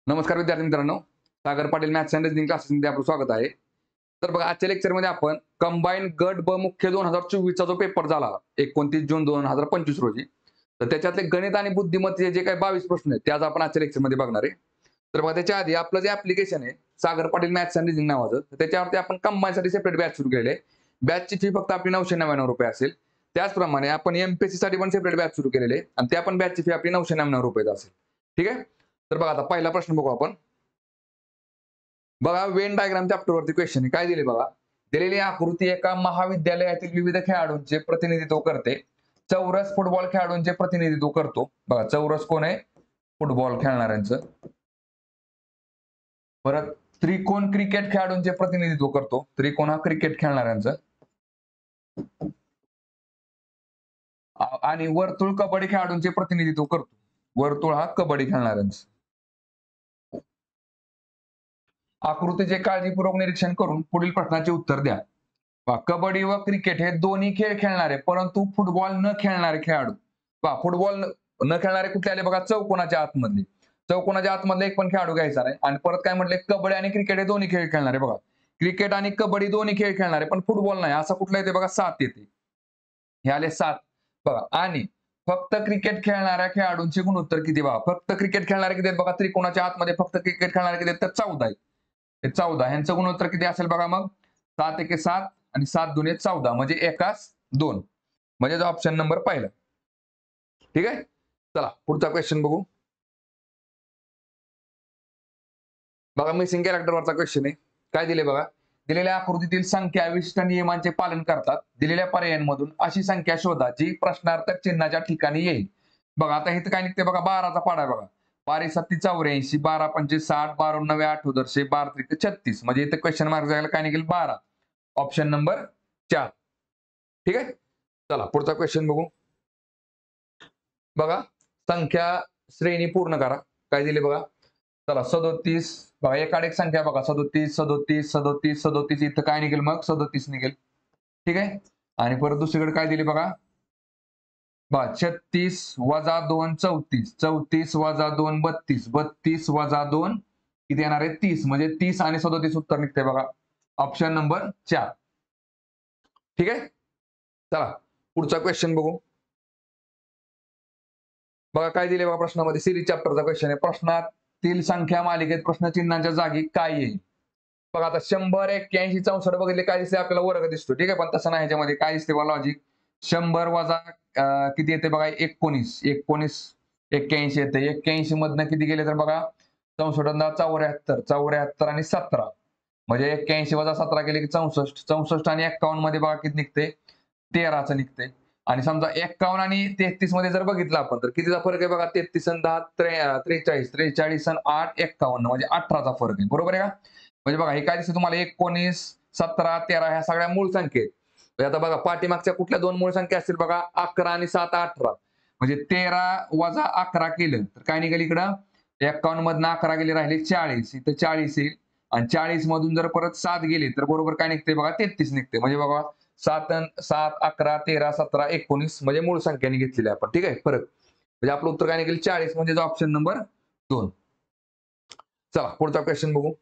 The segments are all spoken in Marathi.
नमस्कार विद्यार्थी मित्रांनो, Sagar Patil maths and reasoning क्लासेसमध्ये आपलं स्वागत आहे. तर बघा, आजच्या लेक्चरमध्ये आपण कंबाईन गट ब मुख्य 2024 चा जो पेपर झाला 29 जून 2025 रोजी, तर त्याच्यातले गणित आणि बुद्धिमत्तेचे जे काही 22 प्रश्न आहेत ते आज आपण आजच्या लेक्चरमध्ये बघणार आहे. तर बघा, त्याच्या आधी आपलं जे ऍप्लिकेशन आहे Sagar Patil maths and reasoning नावाचं, तर त्याच्यावरती आपण कंबाईनसाठी सेपरेट बॅच सुरू केलेली आहे. बॅचची फी फक्त आपली 999 रुपये असेल. त्याचप्रमाणे आपण एमपीएससी साठी पण सेपरेट बॅच सुरू केलेली आहे आणि त्या पण बॅचची फी आपली 999 रुपये असेल. ठीक आहे. तर बघा, आता पहिला प्रश्न बघू आपण. बघा, वेन डायग्राम चॅप्टर वरती क्वेश्चन काय दिले बघा. दिलेली आकृती एका महाविद्यालयातील विविध खेळाडूंचे प्रतिनिधित्व करते. चौरस फुटबॉल खेळाडूंचे प्रतिनिधित्व करतो. बघा, चौरस कोण आहे? फुटबॉल खेळणाऱ्यांचं. परत त्रिकोण क्रिकेट खेळाडूंचे प्रतिनिधित्व करतो. त्रिकोण हा क्रिकेट खेळणाऱ्यांचं. आणि वर्तुळ कबड्डी खेळाडूंचे प्रतिनिधित्व करतो. वर्तुळ हा कबड्डी खेळणाऱ्यांचं. आकृतीचे काळजीपूर्वक निरीक्षण करून पुढील प्रश्नाचे उत्तर द्या. कबड्डी व क्रिकेट हे दोन्ही खेळ खेळणारे परंतु फुटबॉल न खेळणारे खेळाडू. फुटबॉल न खेळणारे कुठले आले बघा? चौकोनाच्या आतमधले. चौकोनाच्या आतमधले एक पण खेळाडू घ्यायचा नाही. आणि परत काय म्हटले? कबड्डी आणि क्रिकेट हे दोन्ही खेळ खेळणारे. बघा, क्रिकेट आणि कबड्डी दोन्ही खेळ खेळणारे पण फुटबॉल नाही, असं कुठलं येते बघा? 7 येते. हे आले 7. बघा, आणि फक्त क्रिकेट खेळणाऱ्या खेळाडूंचे गुणोत्तर किती? बघा, फक्त क्रिकेट खेळणारे किती आहेत बघा? त्रिकोणाच्या आतमध्ये फक्त क्रिकेट खेळणारे किती आहेत? तर 14 आहेत. हे 14. ह्यांचं गुणोत्तर किती असेल बघा? मग 7 एके 7 आणि 7 दुने 14 म्हणजे एकास 2. म्हणजे ऑप्शन नंबर पहिला. ठीक आहे. चला पुढचा क्वेश्चन बघू. बघा, मिसिंग कॅरेक्टर वरचा क्वेश्चन आहे. काय दिले बघा? दिलेल्या आकृतीतील संख्या विशिष्ट नियमांचे पालन करतात. दिलेल्या पर्यायांमधून अशी संख्या शोधा जी प्रश्नार्थक चिन्हाच्या ठिकाणी येईल. बघा, आता इथं काय निघते बघा? 12चा पाढा बघा. 12 7 84, 12 5 60, 12 9 8 दर्शे, 12 3 36. म्हणजे इथे क्वेश्चन मार्क जायला काय निघेल? 12. Option number 4. ठीक आहे. चला पुढचा क्वेश्चन बघू. बघा, संख्या श्रेणी पूर्ण करा. काय दिले बघा? चला 37. बघा, एकाड एक संख्या बघा. 37 37 37 37. इथं काय निघेल मग? 37 निघेल. ठीक आहे. आणि परत दुसरीकडे काय दिले बघा? 36 वजा 2 34, 34 वजा 2 32, 32 वजा 2 किती येणार आहे? 30. म्हणजे 30 आणि 37 उत्तर निघते बघा. Option number 4. ठीक आहे. चला पुढचा क्वेश्चन बघू. बघा, काय दिले बघा प्रश्नामध्ये? सिरीज चॅप्टरचा क्वेश्चन आहे. प्रश्नातील संख्या मालिकेत प्रश्नचिन्हाच्या जागी काय येईल? बघा, आता 100 81 64 बघितले काय दिसते आपल्याला? वर्ग दिसतो. ठीक आहे. पण तसं नाही. ह्याच्यामध्ये काय दिसते बघा लॉजिक? 100 वजा किती येते बघा? 19 19 81 येते. 81 मधनं किती गेले तर बघा 64 74 74 आणि 17. म्हणजे 81 वजा 17 केले की 64. 64 आणि 51 मध्ये बघा किती निघते? 13चं निघते. आणि समजा 51 आणि 33 मध्ये जर बघितलं आपण तर कितीचा फरक आहे बघा? 33 आणि 10 43 43 आणि 8 51 म्हणजे 18चा फरक आहे. बरोबर आहे का? म्हणजे बघा, हे काय दिसते तुम्हाला? 19 17 13 ह्या सगळ्या मूळ संख्या आहेत. आता बघा, पाठीमागच्या कुठल्या दोन मूळ संख्या असतील बघा? 11 आणि 7 18. म्हणजे 13 वजा 11 केलं तर काय निघेल इकडं? 51 मधनं 11 गेले राहिले 40. इथं 40 येईल. आणि 40 मधून जर परत 7 गेले तर बरोबर काय निघते बघा? 33 निघते. म्हणजे बघा 7 7 11 13 17 19 म्हणजे मूळ संख्याने घेतलेली आपण. ठीक आहे. फरक म्हणजे आपलं उत्तर काय निघेल? 40. म्हणजे ऑप्शन नंबर 2. चला पुढचा क्वेश्चन बघू.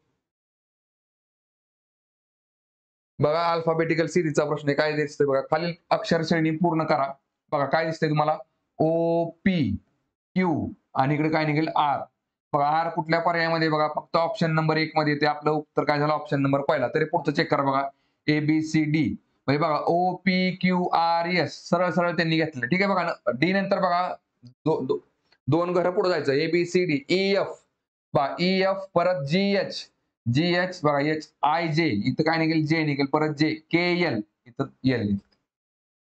बघा, अल्फाबेटिकल सिरीजचा प्रश्न आहे. काय दिसतंय बघा? खालील अक्षर श्रेणी पूर्ण करा. बघा, काय दिसतंय तुम्हाला? ओ पी क्यू आणि इकडे काय निघेल? आर. बघा, आर कुठल्या पर्यायामध्ये? बघा, फक्त ऑप्शन नंबर 1 मध्ये येते. आपलं उत्तर काय झालं? ऑप्शन नंबर पहिला. तरी पुढचं चेक करा बघा. A B C D. म्हणजे बघा, O P Q R S सरळ सरळ त्यांनी घेतलं. ठीक आहे. बघा, डी नंतर बघा दोन घरं पुढे जायचं. A B C D E F. बघा, ई एफ परत जी एच. जी एच बघा, एच आय जे. इथं काय निघेल? जे निघेल. परत जे के एल. इथं एल.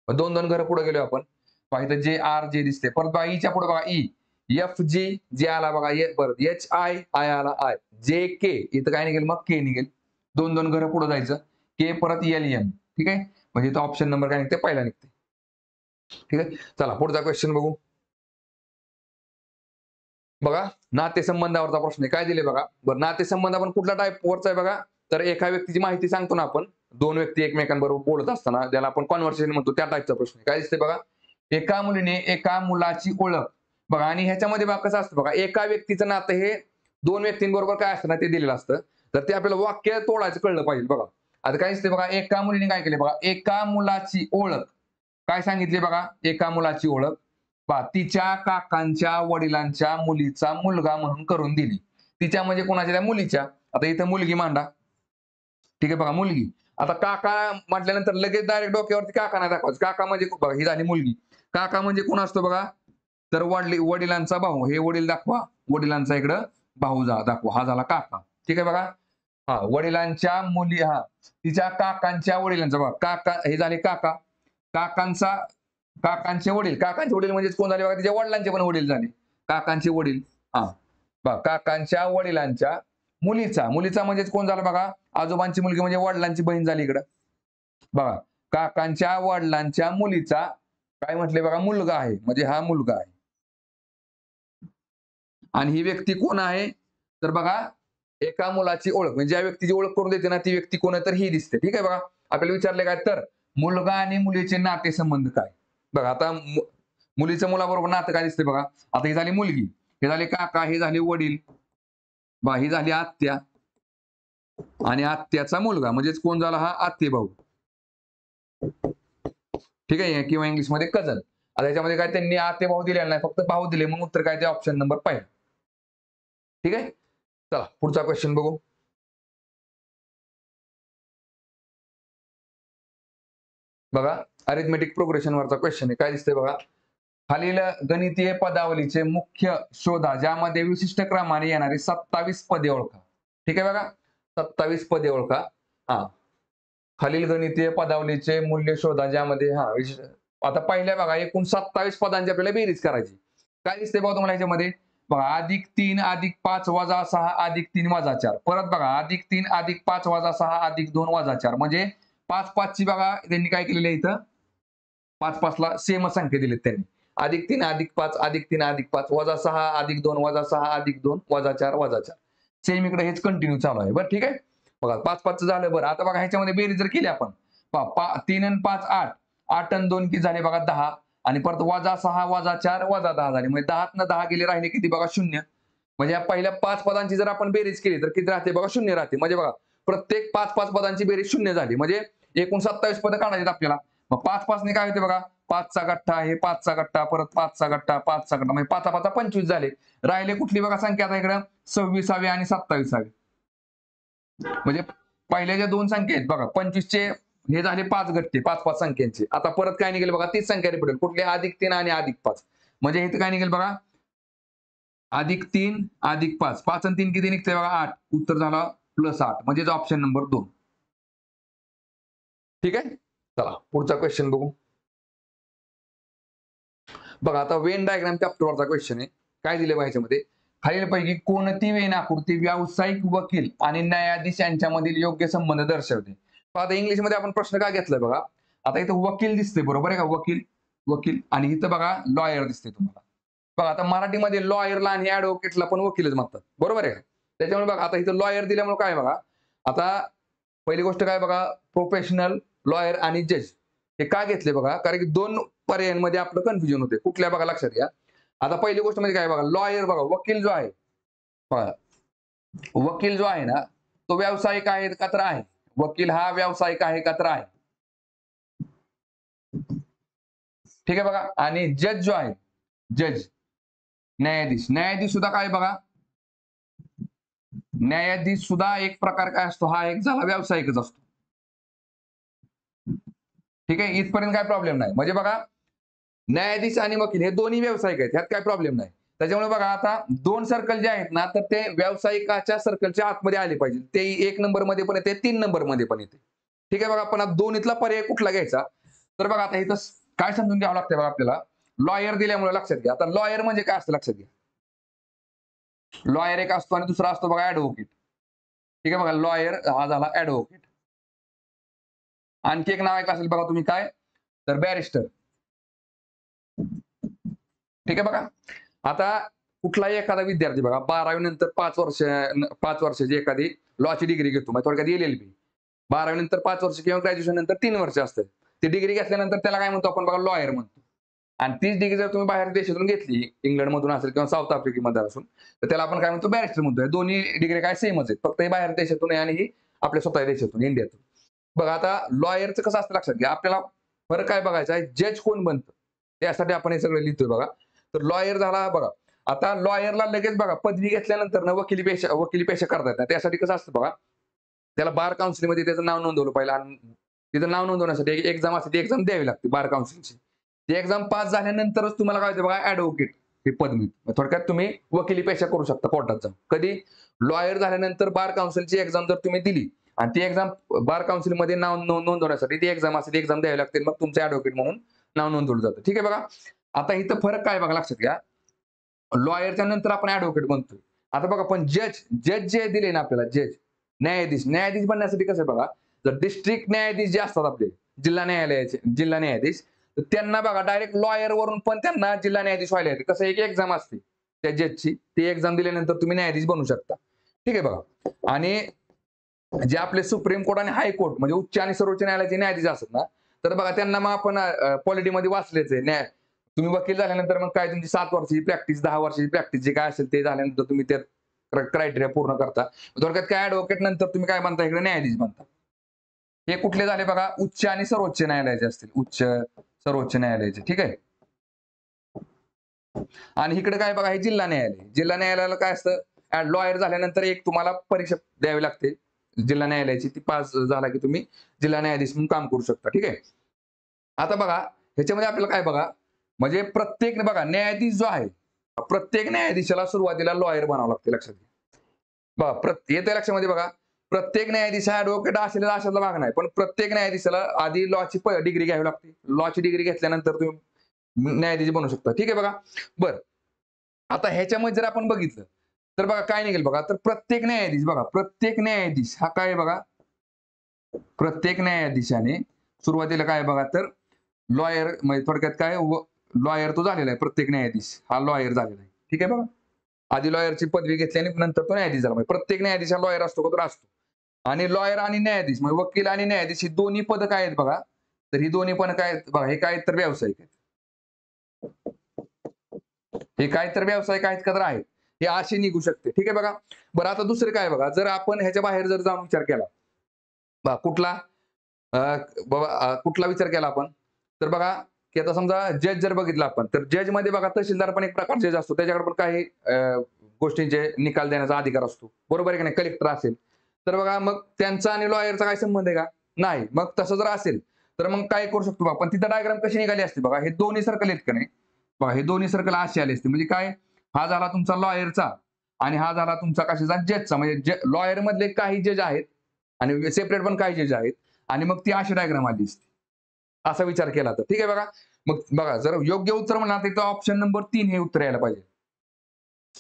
दोन दोन घरं पुढे गेलो आपण. बघा, इथं जे आर जे दिसते. परत बघा, ईच्या पुढे बघा ई. एफ जी जे आला बघा. परत एच आय आय आला आय. जे के. इथं काय निघेल? मग के निघेल. दोन दोन घरं पुढे जायचं. के परत एल एम. ठीक आहे. म्हणजे इथं ऑप्शन नंबर काय निघते? पहिला निघते. ठीक आहे. चला पुढचा क्वेश्चन बघू. बघा, नातेसंबंधावरचा प्रश्न आहे. काय दिले बघा? बरं, नातेसंबंध आपण कुठल्या टाईप वरचा आहे बघा? तर एका व्यक्तीची माहिती सांगतो ना आपण. दोन व्यक्ती एकमेकांबरोबर बोलत असताना ज्याला आपण कॉन्व्हर्सेशन म्हणतो त्या टाईपचा प्रश्न आहे. काय दिसते बघा? एका मुलीने एका मुलाची ओळख. बघा, आणि ह्याच्यामध्ये बघा कसं असतं बघा? एका व्यक्तीचं नातं हे दोन व्यक्तींबरोबर काय असतं ना ते दिलेलं असतं. तर ते आपल्याला वाक्य तोडायचं कळलं पाहिजे बघा. आता काय दिसते बघा, एका मुलीने काय केले बघा, एका मुलाची ओळख काय सांगितली बघा, एका मुलाची ओळख पहा, तिच्या काकांच्या वडिलांच्या मुलीचा मुलगा म्हणून करून दिली. तिच्या म्हणजे कोणाच्या, त्या मुलीच्या. आता इथं मुलगी मांडा. ठीक आहे बघा, मुलगी. आता काका म्हटल्यानंतर लगेच डायरेक्ट डोक्यावरती काका नाही दाखवायचं. काका म्हणजे बघा, ही झाली मुलगी. काका म्हणजे कोण असतो बघा, तर वडिलांचा भाऊ. हे वडील दाखवा, वडिलांचा इकडं भाऊ दाखवा. हा झाला काका. ठीक आहे बघा. हा, वडिलांच्या मुली, हा तिच्या काकांच्या वडिलांचा बघा, काका हे झाले काका. काकांचा काकांचे वडील म्हणजे कोण झाले बघा, तिच्या वडिलांचे पण वडील झाले. काकांचे वडील. हा बघा, काकांच्या वडिलांच्या मुलीचा म्हणजेच कोण झालं बघा, आजोबांची मुलगी म्हणजे वडिलांची बहीण झाली इकडं. बघा, काकांच्या वडिलांच्या मुलीचा काय म्हटले बघा, मुलगा आहे. म्हणजे हा मुलगा आहे. आणि ही व्यक्ती कोण आहे, तर बघा, एका मुलाची ओळख म्हणजे ज्या व्यक्तीची ओळख करून देते ना, ती व्यक्ती कोण आहे, तर ही दिसते. ठीक आहे बघा. आपल्याला विचारले काय, तर मुलगा आणि मुलीचे नातेसंबंध काय. बघा, आता मुलीचं मुलाबरोबर नातं काय दिसते बघा. आता ही झाली मुलगी, हे झाले काका, हे झाले वडील, बा ही झाली आत्या, आणि आत्याचा मुलगा म्हणजेच कोण झाला, हा आत्ते भाऊ. ठीक आहे, किंवा इंग्लिशमध्ये कझन. आता याच्यामध्ये काय त्यांनी आते भाऊ दिलेला नाही, फक्त भाऊ दिले, म्हणून उत्तर काय ते ऑप्शन नंबर पहिला. ठीक आहे, चला पुढचा क्वेश्चन बघू. बघा, अरिथमेटिक प्रोग्रेशन वरचा क्वेश्चन आहे. काय दिसतंय बघा, खालील गणितीय पदावलीचे मुख्य शोधा, ज्यामध्ये विशिष्ट क्रमाने येणारी 27 पदे ओळखा. ठीक आहे बघा, 27 पदे ओळखा. हा, खालील गणितीय पदावलीचे मूल्य शोधा, ज्यामध्ये हा आता पहिल्या बघा, एकूण 27 पदांची आपल्याला बेरीज करायची. काय दिसते बघा तुम्हाला ह्याच्यामध्ये, बघा, +3 +5 -6 +3 -4. परत बघा, +3 +5 -6 +2 -4. म्हणजे 5 ची बघा त्यांनी काय केलेलं आहे इथं, 5 ला सेमच संख्या दिलीत त्यांनी. +3 +5 +3 +5 -6 +2 -6 +2 -4 -4. सेम इकडे हेच कंटिन्यू चालू आहे. बरं, ठीक आहे. बघा, 5 झालं. बरं, आता बघा ह्याच्यामध्ये बेरीज जर केली आपण, 3 आणि 5 8, 8 आणि 2 किती झाले बघा 10, आणि परत -6 -4 -10 झाले. म्हणजे 10 तनं 10 गेले, राहिले किती बघा 0. म्हणजे या पहिल्या 5 पदांची जर आपण बेरीज केली तर किती राहते बघा, 0 राहते. म्हणजे बघा, प्रत्येक 5 पदांची बेरीज 0 झाली. म्हणजे एकूण 27 पदं काढायची आपल्याला. मग 5 ने काय होते बघा, 5चा गठ्ठा, हे 5चा गठ्ठा, परत 5चा गठ्ठा, 5चा गठ्ठा, म्हणजे 5 5 25 झाले. राहिले कुठली बघा संख्या आता इकडं, 26वी आणि 27वी. म्हणजे पहिल्या ज्या दोन संख्या आहेत बघा, 25चे हे झाले 5 गठ्ठे, 5 संख्यांचे. आता परत काय निघेल बघा, तीच संख्या रिपीट होईल. कुठली, +3 आणि +5. म्हणजे इथे काय निघेल बघा, +3 +5. 5 आणि 3 किती निघतंय बघा, 8. उत्तर झाला +8. म्हणजे ऑप्शन नंबर 2. ठीक आहे, चला पुढचा क्वेश्चन बघू. बघा, आता वेन डायग्राम चॅप्टरवरचा क्वेश्चन आहे. काय दिले बघा ह्याच्यामध्ये, खालीलपैकी कोणती वेन आकृती व्यावसायिक वकील आणि न्यायाधीश यांच्यामधील योग्य संबंध दर्शवते. आता इंग्लिशमध्ये आपण प्रश्न काय घेतलाय बघा, आता इथं वकील दिसते, बरोबर आहे का, वकील, आणि इथं बघा लॉयर दिसते तुम्हाला. बघा, आता मराठीमध्ये लॉयरला आणि ऍडव्होकेटला पण वकीलच म्हणतात, बरोबर आहे का. त्याच्यामुळे बघा, आता इथं लॉयर दिल्यामुळे काय बघा, आता पहिली गोष्ट काय बघा, प्रोफेशनल, लॉयर आणि जज हे का घेतले बघा, कारण की दोन पर्यायांमध्ये आपलं कन्फ्युजन होते. कुठल्या बघा लक्षात घ्या. आता पहिली गोष्ट म्हणजे काय बघा, लॉयर बघा, वकील जो आहे बघा, वकील जो आहे ना, तो व्यावसायिक आहे का, तर आहे. वकील हा व्यावसायिक आहे का, तर आहे. ठीक आहे बघा. आणि जज जो आहे, जज, न्यायाधीश सुद्धा काय बघा, न्यायाधीश सुद्धा एक प्रकार काय असतो, हा एक झाला व्यावसायिकच असतो. ठीक आहे, इथपर्यंत काय प्रॉब्लेम नाही. म्हणजे बघा, न्यायाधीश आणि वकील हे दोन्ही व्यावसायिक आहेत, ह्यात काय प्रॉब्लेम नाही. त्याच्यामुळे बघा, आता दोन सर्कल जे आहेत ना, तर ते व्यावसायिकाच्या सर्कलच्या आतमध्ये आले पाहिजे. ते 1 नंबर मध्ये पण येते, 3 नंबर मध्ये पण येते. ठीक आहे बघा. पण आता दोन्हीतला पर्याय कुठला घ्यायचा, तर बघा आता इथं काय समजून घ्यावं लागतं बघा आपल्याला. लॉयर दिल्यामुळे लक्षात घ्या. आता लॉयर म्हणजे काय असतं लक्षात घ्या. लॉयर एक असतो आणि दुसरा असतो बघा ऍडव्होकेट. ठीक आहे बघा, लॉयर हा झाला ऍडव्होकेट. आणखी एक नाव ऐकलं असेल बघा तुम्ही, काय, तर बॅरिस्टर. ठीक आहे बघा. आता कुठलाही एखादा विद्यार्थी बघा, 12वी नंतर 5 वर्षाची एखादी लॉची डिग्री घेतो, म्हणजे थोडक्यात LLB. 12वी नंतर 5 वर्ष किंवा ग्रॅज्युएशन नंतर 3 वर्ष असतं. ती डिग्री घेतल्यानंतर त्याला काय म्हणतो आपण बघा, लॉयर म्हणतो. आणि तीच डिग्री जर तुम्ही बाहेर देशातून घेतली, इंग्लंडमधून असेल किंवा साऊथ आफ्रिकेमध्ये असून, तर त्याला आपण काय म्हणतो, बॅरिस्टर म्हणतो. दोन्ही डिग्री काय सेमच आहेत, फक्त हे बाहेर देशातून आहे आणि ही आपल्या स्वतः देशातून, इंडियातून. बघा आता लॉयरचं कसं असतं लक्षात घ्या. आपल्याला फरक काय बघायचा आहे, जज कोण बनतं त्यासाठी आपण हे सगळं लिहितोय बघा. तर लॉयर झाला बघा. आता लॉयरला लगेच बघा पदवी घेतल्यानंतर वकिली पेशा करता येतात. त्यासाठी कसं असतं बघा, त्याला बार काउन्सिलमध्ये त्याचं नाव नोंदवलं पाहिजे आणि तिथं नाव नोंदवण्यासाठी एक एक्झाम असते, ती एक्झाम द्यावी लागते बार काउन्सिलची. ती एक्झाम पास झाल्यानंतरच तुम्हाला काय होतं बघा, ऍडव्होकेट हे पद मिळतं. थोडक्यात तुम्ही वकिली पेशा करू शकता कोर्टात जाऊन. कधी, लॉयर झाल्यानंतर बार काउन्सिलची एक्झाम जर तुम्ही दिली आणि ती एक्झाम बार काउन्सिलमध्ये नाव नोंदवण्यासाठी ती एक्झाम असते, ती एक्झाम द्यावी लागते. मग तुमचं ऍडव्होकेट म्हणून नाव नोंदवलं जातं. ठीक आहे बघा. आता इथं फरक काय बघा लक्षात घ्या. लॉयरच्या नंतर आपण ऍडव्होकेट बनतोय. आता बघा पण जज जे दिले ना आपल्याला, न्यायाधीश बनण्यासाठी कसं आहे बघा, जर डिस्ट्रिक्ट न्यायाधीश जे असतात आपले, जिल्हा न्यायाधीश, तर त्यांना बघा डायरेक्ट लॉयर वरून पण त्यांना जिल्हा न्यायाधीश व्हायला येते. कसं, एक एक्झाम असते त्या जजची, ती एक्झाम दिल्यानंतर तुम्ही न्यायाधीश बनू शकता. ठीक आहे बघा. आणि जे आपले सुप्रीम कोर्ट आणि हायकोर्ट म्हणजे उच्च आणि सर्वोच्च न्यायालयाचे न्यायाधीश असतात ना, तर बघा त्यांना मग आपण पॉलिटीमध्ये वाचलेच आहे. तुम्ही वकील झाल्यानंतर मग काय तुमची 7 वर्षाची प्रॅक्टिस, 10 वर्षाची प्रॅक्टिस जे काय असेल ते झाल्यानंतर तुम्ही त्या क्रायटेरिया पूर्ण करता. थोडक्यात काय, ऍडव्होकेट नंतर तुम्ही काय बनता, इकडे न्यायाधीश बनता. हे कुठले झाले बघा, उच्च आणि सर्वोच्च न्यायालयाचे असतील, उच्च सर्वोच्च न्यायालयाचे. ठीक आहे. आणि इकडे काय बघा, हे जिल्हा न्यायालय. जिल्हा न्यायालयाला काय असतं, लॉयर झाल्यानंतर एक तुम्हाला परीक्षा द्यावी लागते जिल्हा न्यायालयाची. ती पास झाला की तुम्ही जिल्हा न्यायाधीश म्हणून काम करू शकता. ठीक आहे. आता बघा ह्याच्यामध्ये आपल्याला काय बघा, म्हणजे प्रत्येक बघा न्यायाधीश जो आहे, प्रत्येक न्यायाधीशाला सुरुवातीला लॉयर बनावं लागते. लक्षात घ्या बघा, येत्या लक्षामध्ये बघा, प्रत्येक न्यायाधीश हा ऍडव्होकेट अशातला भाग नाही, पण प्रत्येक न्यायाधीशाला आधी लॉची डिग्री घ्यावी लागते. लॉची डिग्री घेतल्यानंतर तुम्ही न्यायाधीश बनू शकता. ठीक आहे बघा. बरं, आता ह्याच्यामध्ये जर आपण बघितलं तर बघा काय निघेल बघा, तर प्रत्येक न्यायाधीश बघा, प्रत्येक न्यायाधीश हा काय बघा, प्रत्येक न्यायाधीशाने सुरुवातीला काय बघा, तर लॉयर म्हणजे थोडक्यात काय, लॉयर तो झालेला आहे. प्रत्येक न्यायाधीश हा लॉयर झालेला आहे. ठीक आहे बघा. आधी लॉयरची पदवी घेतली आणि नंतर तो न्यायाधीश झाला. म्हणजे प्रत्येक न्यायाधीश हा लॉयर असतो का, तर असतो. आणि लॉयर आणि न्यायाधीश म्हणजे वकील आणि न्यायाधीश ही दोन्ही पद काय आहेत बघा, तर ही दोन्ही पण काय आहेत बघा, हे काय तर व्यावसायिक आहेत. हे काय तर व्यावसायिक आहेत का, तर आहेत. हे असे निघू शकते. ठीक आहे बघा. बरं, आता दुसरे काय बघा, जर आपण ह्याच्या बाहेर जर जाऊन विचार केला बघा, कुठला विचार केला आपण, तर बघा की आता समजा जज जर बघितला आपण, तर जज मध्ये बघा तहसीलदार पण एक प्रकार जज असतो. त्याच्याकडे पण काही गोष्टींचे निकाल देण्याचा अधिकार असतो. बरोबर आहे की नाही. कलेक्टर असेल तर बघा, मग त्यांचा आणि लॉयरचा काय संबंध आहे का, नाही. मग तसं जर असेल तर मग काय करू शकतो बघा, पण तिथं डायग्राम कशी निघाली असते बघा, हे दोन्ही सर्कल आहेत का नाही बघा, हे दोन्ही सर्कल असे आले असते. म्हणजे काय, हा झाला तुमचा लॉयरचा आणि हा झाला तुमचा कशाचा, जजचा. म्हणजे लॉयर मधले काही जज आहेत आणि सेपरेट पण काही जज आहेत, आणि मग ती अशी डायग्राम आली असते, असा विचार केला तर. ठीक आहे बघा. मग बघा, जर योग्य उत्तर म्हणाल तर ऑप्शन नंबर 3 हे उत्तर यायला पाहिजे.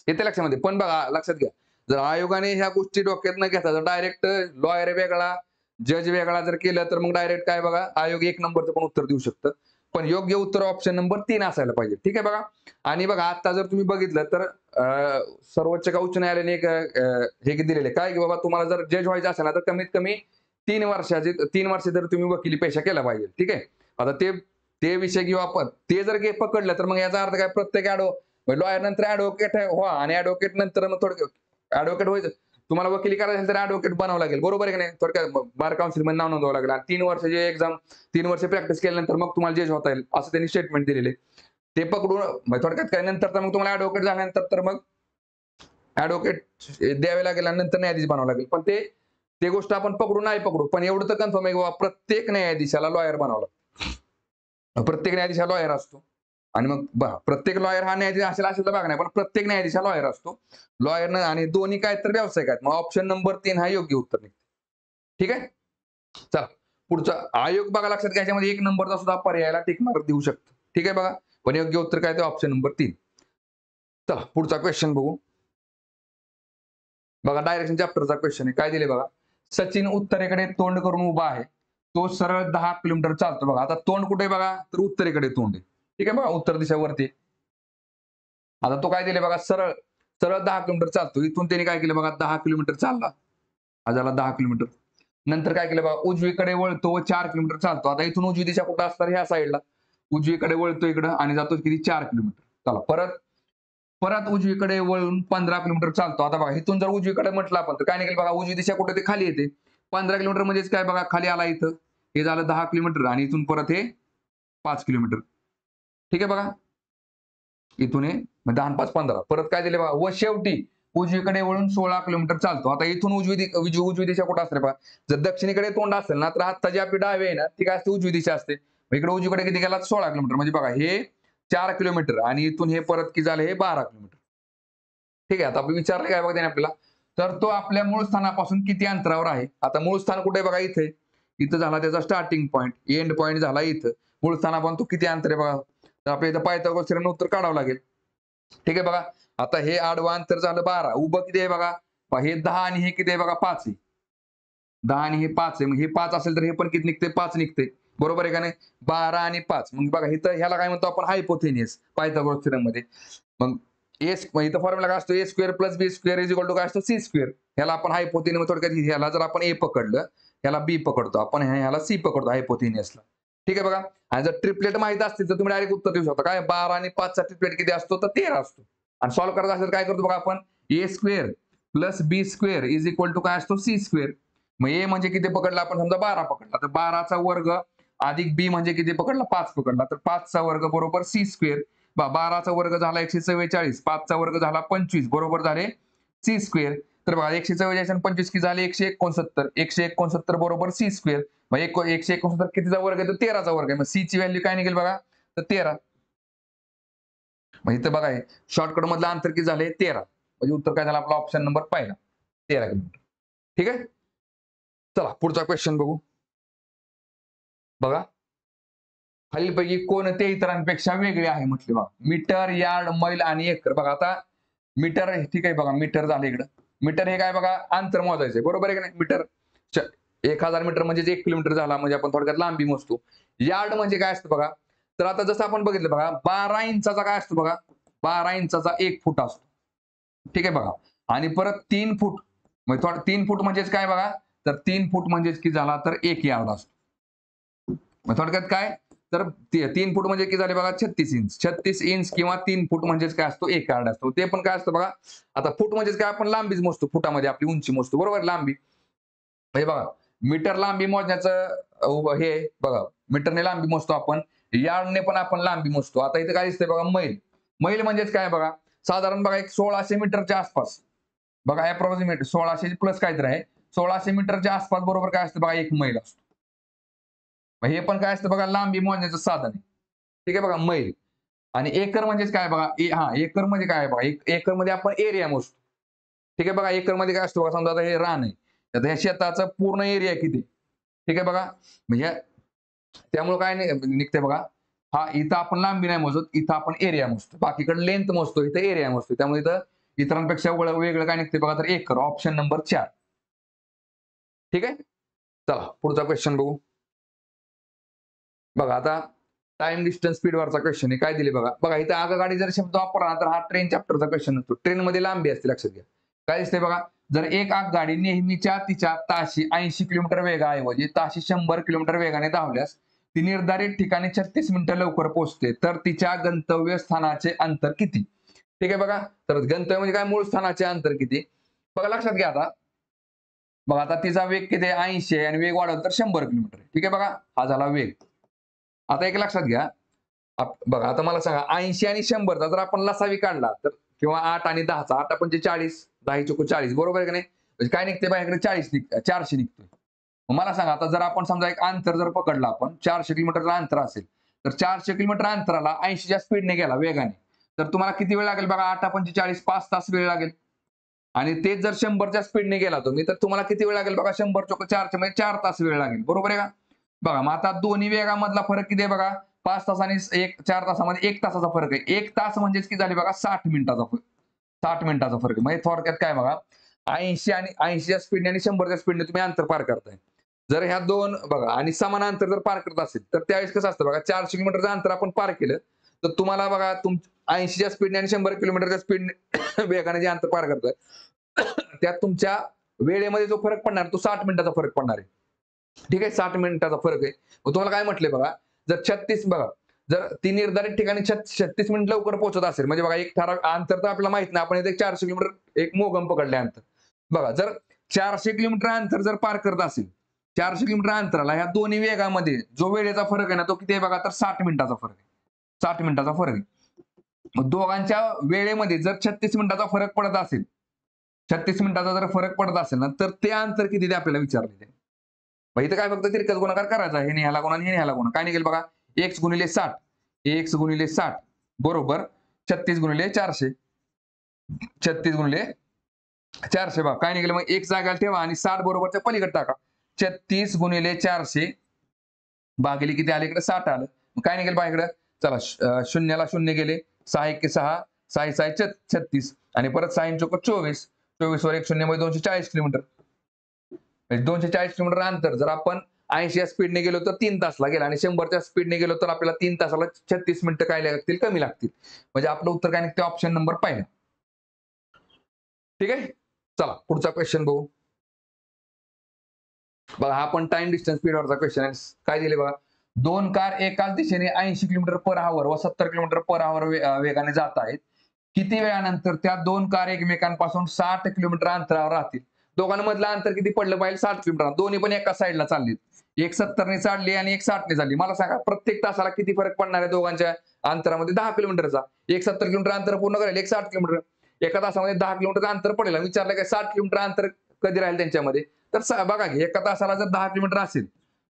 येते लक्षामध्ये. पण बघा लक्षात घ्या, जर आयोगाने ह्या गोष्टी डोक्यात न घेता जर डायरेक्ट लॉयर वेगळा जज वेगळा जर केलं, तर मग डायरेक्ट काय बघा, आयोग 1 नंबरचं पण उत्तर देऊ शकतं. पण योग्य उत्तर ऑप्शन नंबर 3 असायला पाहिजे. ठीक आहे बघा. आणि बघा आता जर तुम्ही बघितलं तर सर्वोच्च का उच्च न्यायालयाने एक हे दिलेले काय, की बाबा तुम्हाला जर जज व्हायचं असेल ना, तर कमीत कमी 3 वर्ष जर तुम्ही वकिली पेशा केला पाहिजे. ठीक आहे. आता ते विषय घेऊ आपण. ते जर पकडलं तर मग याचा अर्थ काय, प्रत्येक लॉयर नंतर ऍडव्होकेट व्हा आणि ऍडव्होकेट नंतर मग थोडक्यात ऍडव्होकेट व्हायचं. तुम्हाला वकिली करायचं असेल तर ऍडव्होकेट बनावं लागेल. बरोबर आहे की नाही. थोडक्यात बार काउन्सिल मध्ये नाव नोंदवावं लागेल आणि 3 वर्षाची एक्झाम, 3 वर्ष प्रॅक्टिस केल्यानंतर मग तुम्हाला जज होता येईल, असं त्यांनी स्टेटमेंट दिलेले. ते पकडून थोडक्यात काय, नंतर तर मग तुम्हाला ऍडव्होकेट झाल्यानंतर तर मग ऍडव्होकेट द्यावे लागेल आणि नंतर न्यायाधीश बनावं लागेल. पण ते गोष्ट आपण पकडू नाही पकडू, पण एवढं तर कन्फर्म आहे की बाबा प्रत्येक न्यायाधीशाला लॉयर बनावं लागतं. प्रत्येक न्यायाधीश हा लॉयर असतो. आणि मग प्रत्येक लॉयर हा न्यायाधीश असेल असेल तर भाग नाही, पण प्रत्येक न्यायाधीश हा लॉयर असतो. लॉयर आणि दोन्ही काय तर व्यावसायिक आहेत. मग ऑप्शन नंबर 3 हा योग्य उत्तर निघते. ठीक आहे. चला पुढचा आयोग बघा, लक्षात घ्या याच्यामध्ये 1 नंबरचा सुद्धा पर्यायाला टिक मार्क देऊ शकतो. ठीक आहे बघा. पण योग्य उत्तर काय ते ऑप्शन नंबर 3. चला पुढचा क्वेश्चन बघू. बघा डायरेक्शन चॅप्टरचा क्वेश्चन आहे. काय दिले बघा, सचिन उत्तरेकडे तोंड करून उभा आहे. तो सरळ 10 किलोमीटर चालतो. बघा आता तोंड कुठे बघा, तर उत्तरेकडे तोंड आहे. ठीक आहे बघा, उत्तर दिशेवरती. आता तो काय दिले बघा, सरळ सरळ 10 किलोमीटर चालतो. इथून त्याने काय केलं बघा, 10 किलोमीटर चालला. हा झाला 10 किलोमीटर. नंतर काय केलं बघा, उजवीकडे वळतो व 4 किलोमीटर चालतो. आता इथून उजवी दिशा कुठं असणार, ह्या साईडला. उजवीकडे वळतो इकडं आणि जातो किती 4 किलोमीटर. चला परत परत उजवीकडे वळून 15 किलोमीटर चालतो. आता बघा इथून जर उजवीकडे म्हटलं आपण तर काय निघेल बघा, उजवी दिशा कुठे ते खाली येते. 15 किलोमीटर म्हणजेच काय बघा, खाली आला इथं. हे झालं 10 किलोमीटर आणि इथून परत हे 5 किलोमीटर. ठीक आहे बघा. इथून हे 10 आणि 5 15. परत काय दिले बघा, व शेवटी उजवीकडे वळून 16 किलोमीटर चालतो. आता इथून उजवी दिशा कुठं असते बघा, जर दक्षिणेकडे तोंड असेल ना, तर आता जी आपली डावी आहे ना, ती काय असते, उजवी दिशा असते. इकडे उजवीकडे किती गेला, 16 किलोमीटर. म्हणजे बघा हे 4 किलोमीटर आणि इथून हे परत किती झालं, हे 12 किलोमीटर. ठीक आहे. आता आपण विचारलं काय बघा त्याने आपल्याला, तर तो आपल्या मूळ स्थानापासून किती अंतरावर आहे. आता मूळ स्थान कुठे आहे बघा, इथे. इथं झाला त्याचा स्टार्टिंग पॉईंट, एंड पॉईंट झाला इथं. मूळ स्थानापासून तो किती अंतर आहे बघा, तर आपल्या इथं पायथागोरस थेरमनं उत्तर काढावं लागेल. ठीक आहे बघा. आता हे आडवं अंतर झालं 12, उभं किती आहे बघा, हे 10 आणि हे किती आहे बघा, 5 आहे. 10 आणि हे 5 आहे. मग हे 5 असेल तर हे पण किती निघते, 5 निघते. बरोबर आहे का नाही. 12 आणि 5. मग बघा इथं ह्याला काय म्हणतो आपण, हायपोथेनियस पायथागोरस थेरम मध्ये. मग इथं फॉर्म्युला काय असतो, a square plus b square is equal to काय असतो, सी स्क्वेअर. ह्याला आपण हायपोथेनियस थोडक्यात, ह्याला जर आपण ए पकडलं, ह्याला बी पकडतो आपण, ह्याला सी पकडतो हायपोथेनियसला. ठीक आहे बघा. आणि जर ट्रिपलेट माहित असतील तर तुम्ही डायरेक्ट उत्तर देऊ शकता. काय 12 आणि 5 चा ट्रिपलेट किती असतो, तर 13 असतो. आणि सॉल्व्ह करायचं असेल काय करतो बघा आपण, a square plus b square is equal to काय असतो, सी स्क्वेअर. मग ए म्हणजे किती पकडला आपण, समजा 12 पकडला, तर 12चा वर्ग अधिक बी म्हणजे किती पकडला, 5 पकडला, तर 5चा वर्ग बरोबर सी स्क्वेअर. 12चा वर्ग झाला 144, 5चा वर्ग झाला 25, बरोबर झाले सी स्क्वेअर. तर बघा 144 आणि 25 किती झाले, 169. 169 बरोबर सी स्क्वेअर. मग 169 कितीचा वर्ग आहे, तर 13चा वर्ग आहे. मग सी ची व्हॅल्यू काय निघेल बघा, तर 13. मग इथं बघा शॉर्टकट मधलं अंतर किती झाले, 13. म्हणजे उत्तर काय झालं आपला, ऑप्शन नंबर पहिला, 13 किलोमीटर. ठीक आहे. चला पुढचा क्वेश्चन बघू. बघा, खालीलपैकी कोणते इतरांपेक्षा वेगळे आहे म्हटले बघा. मीटर, यार्ड, मैल आणि एकर. बघा आता मीटर, ठीक आहे बघा, मीटर झालं इकडं. मीटर हे काय बघा, अंतर मोजायचंय, बरोबर आहे का नाही. मीटर 1000 मीटर म्हणजे 1 किलोमीटर झाला, म्हणजे आपण थोडक्यात लांबी मोजतो. यार्ड म्हणजे काय असतं बघा, तर आता जसं आपण बघितलं बघा, 12 इंचाचा काय असतो बघा, 12 इंचाचा 1 फूट असतो. ठीक आहे बघा. आणि परत 3 फूट, म्हणजे 3 फूट म्हणजेच काय बघा, तर 3 फूट म्हणजेच की झाला तर 1 यार्ड असतो. मग थोडक्यात काय, तर 3 फूट म्हणजे किती झाले बघा, 36 इंच. 36 इंच किंवा 3 फूट म्हणजेच काय असतो, 1 यार्ड असतो. ते पण काय असतं बघा, आता फूट म्हणजेच काय, आपण लांबीच मोजतो, फुटामध्ये आपली उंची मोजतो, बरोबर, लांबी. म्हणजे बघा मीटर लांबी मोजण्याचं हे बघा, मीटरने लांबी मोजतो आपण, यार्डने पण आपण लांबी मोजतो. आता इथे काय दिसतंय बघा, मैल. मैल म्हणजेच काय बघा, साधारण बघा एक 1600 मीटरच्या आसपास, बघा अप्रॉक्सिमेट 1600 प्लस काहीतरी आहे, 1600 मीटरच्या आसपास बरोबर काय असतं बघा, 1 मैल असतो. हे पण काय असतं बघा, लांबी मोजण्याचं साधन आहे. ठीक आहे बघा, मैल. आणि एकर म्हणजेच काय बघा, एकर म्हणजे काय बघा, एकर मध्ये आपण एरिया मोजतो. ठीक आहे बघा, एकर मध्ये काय असतो बघा, समजा आता हे रान आहे, तर ह्या शेताचा पूर्ण एरिया किती. ठीक आहे बघा, म्हणजे त्यामुळे काय निघते बघा, इथं आपण लांबी नाही मोजत, इथं आपण एरिया मोजतो. बाकीकडे लेंथ मोजतो, इथं एरिया मोजतो. त्यामुळे इथं इतरांपेक्षा वेगळं काय निघते बघा, तर एकर, ऑप्शन नंबर 4. ठीक आहे. चला पुढचा क्वेश्चन बघू. बघा आता टाइम डिस्टन्स स्पीड वरचा क्वेश्चन आहे. काय दिले बघा, बघा इथं आगगाडी जर शब्द वापरला तर हा ट्रेन चॅप्टरचा क्वेश्चन असतो. ट्रेन मध्ये लांबी असते, लक्षात घ्या. काय दिसतंय बघा, जर एक आगगाडी नेहमीच्या तिच्या ताशी 80 किलोमीटर वेगाऐवजी ताशी 100 किलोमीटर वेगाने धावल्यास ती निर्धारित ठिकाणी 36 मिनिटं लवकर पोहोचते, तर तिच्या गंतव्य स्थानाचे अंतर किती. ठीक आहे बघा, तर गंतव्य म्हणजे काय, मूळ स्थानाचे अंतर किती. बघा लक्षात घ्या. आता बघा, आता तिचा वेग किती आहे, 80 आहे, आणि वेग वाढवला तर 100 किलोमीटर. ठीक आहे बघा, हा झाला वेग. आता एक लक्षात घ्या, बघा आता मला सांगा, 80 आणि 100चा जर आपण लसावी काढला तर, किंवा 8 आणि 10चा, 8 म्हणजे 40, 10 चुकू 40, बरोबर आहे का नाही. म्हणजे काय निघते बघा, इकडे 400 निघतोय. मग मला सांगा, आता जर आपण समजा एक अंतर जर पकडलं आपण, 400 किलोमीटरचं अंतर असेल, तर 400 किलोमीटर अंतराला 80च्या स्पीडने गेला, वेगाने, तर तुम्हाला किती वेळ लागेल बघा, 8 पंचे 40, 5 तास वेळ लागेल. आणि तेच जर 100च्या स्पीडने गेला तुम्ही, तर तुम्हाला किती वेळ लागेल बघा, 100 चोक 4 म्हणजे 4 तास वेळ लागेल, बरोबर आहे का. बघा मग आता दोन्ही वेगामधला फरक किती आहे बघा, 5 तास आणि 4 तासामध्ये 1 तासाचा फरक आहे. 1 तास म्हणजेच किती झाले बघा, 60 मिनिटाचा फरक. 60 मिनिटाचा फरक आहे. म्हणजे थोडक्यात काय बघा, 80 आणि 80च्या स्पीडने आणि 100च्या स्पीडने तुम्ही अंतर पार करताय. जर ह्या दोन बघा आणि समान अंतर जर पार करत असेल, तर त्यावेळेस कसं असतं बघा, 400 किलोमीटरचं अंतर आपण पार केलं, तर तुम्हाला बघा 80च्या स्पीडने आणि 100 किलोमीटरच्या स्पीडने वेगाने जे अंतर पार करताय, त्यात तुमच्या वेळेमध्ये जो फरक पडणार, तो 60 मिनिटाचा फरक पडणार आहे. ठीक आहे, 60 मिनिटाचा फरक आहे. मग तुम्हाला काय म्हटलंय बघा, जर 36 बघा, जर ती निर्धारित ठिकाणी 36 मिनिट लवकर पोहोचत असेल, म्हणजे बघा एक ठराविक अंतर तर आपल्याला माहित नाही, आपण इथे 400 किलोमीटर एक मोगम पकडले अंतर. बघा जर 400 किलोमीटर अंतर जर पार करत असेल, 400 किलोमीटर अंतराला ह्या दोन्ही वेगामध्ये जो वेळेचा फरक आहे ना, तो किती आहे बघा, तर 60 मिनिटाचा फरक आहे. 60 मिनिटाचा फरक आहे. मग दोघांच्या वेळेमध्ये जर 36 मिनिटाचा फरक पडत असेल, 36 मिनिटाचा जर फरक पडत असेल ना, तर ते अंतर किती ते आपल्याला विचारले. मग इथं काय फक्त तिरकस गुणाकार करायचा, हे ह्याला गुणा आणि हे ह्याला गुणा. काय निघेल बघा, x गुणिले 60, x गुणिले 60 बरोबर 36 गुणिले 400. 36 गुणिले 400 बघा काय निघेल, मग एक जागा ठेवा आणि 60 बरोबरच्या पलीकडे टाका. 36 गुणिले 400 भागिले किती आले इकडे 60 आलं. मग काय निघेल बघा इकडे, चला शून्याला शून्य गेले, 6 1 6, 6 6 36 आणि परत 6 चोक 24, 24 वर 1 शून्य मध्ये 240 किलोमीटर. 240 किलोमीटर अंतर जर आपण 80 या स्पीडने गेलो तर 3 तास लागेल आणि 100च्या स्पीडने गेलो तर आपल्याला 3 तासाला 36 मिनिटं काय लागतील, कमी लागतील. म्हणजे आपलं उत्तर काय निघते, ऑप्शन नंबर पहिला. ठीक आहे, चला पुढचा क्वेश्चन बघू. बघा हा पण टाइम डिस्टन्स स्पीडवरचा क्वेश्चन आहे. काय दिले बघा, दोन कार एकाच दिशेने 80 किलोमीटर पर आवर व 70 किलोमीटर पर आवर वेगाने जात आहेत. किती वेळानंतर त्या दोन कार एकमेकांपासून 60 किलोमीटर अंतरावर राहतील. दोघांमधलं अंतर किती पडलं पाहिजे, 60 किलोमीटर. दोन्ही पण एका साईडला चाललीत, एक 70 ने चालली आणि एक 60 ने चालली. मला सांगा प्रत्येक तासाला किती फरक पडणार आहे दोघांच्या अंतरामध्ये, 10 किलोमीटरचा. एक 70 किलोमीटर अंतर पूर्ण करेल, एक 60 किलोमीटर. एका तासामध्ये 10 किलोमीटर अंतर पडेल. विचारलं काय 60 किलोमीटर अंतर कधी राहील त्यांच्यामध्ये, तर बघा की एका तासाला जर 10 किलोमीटर असेल,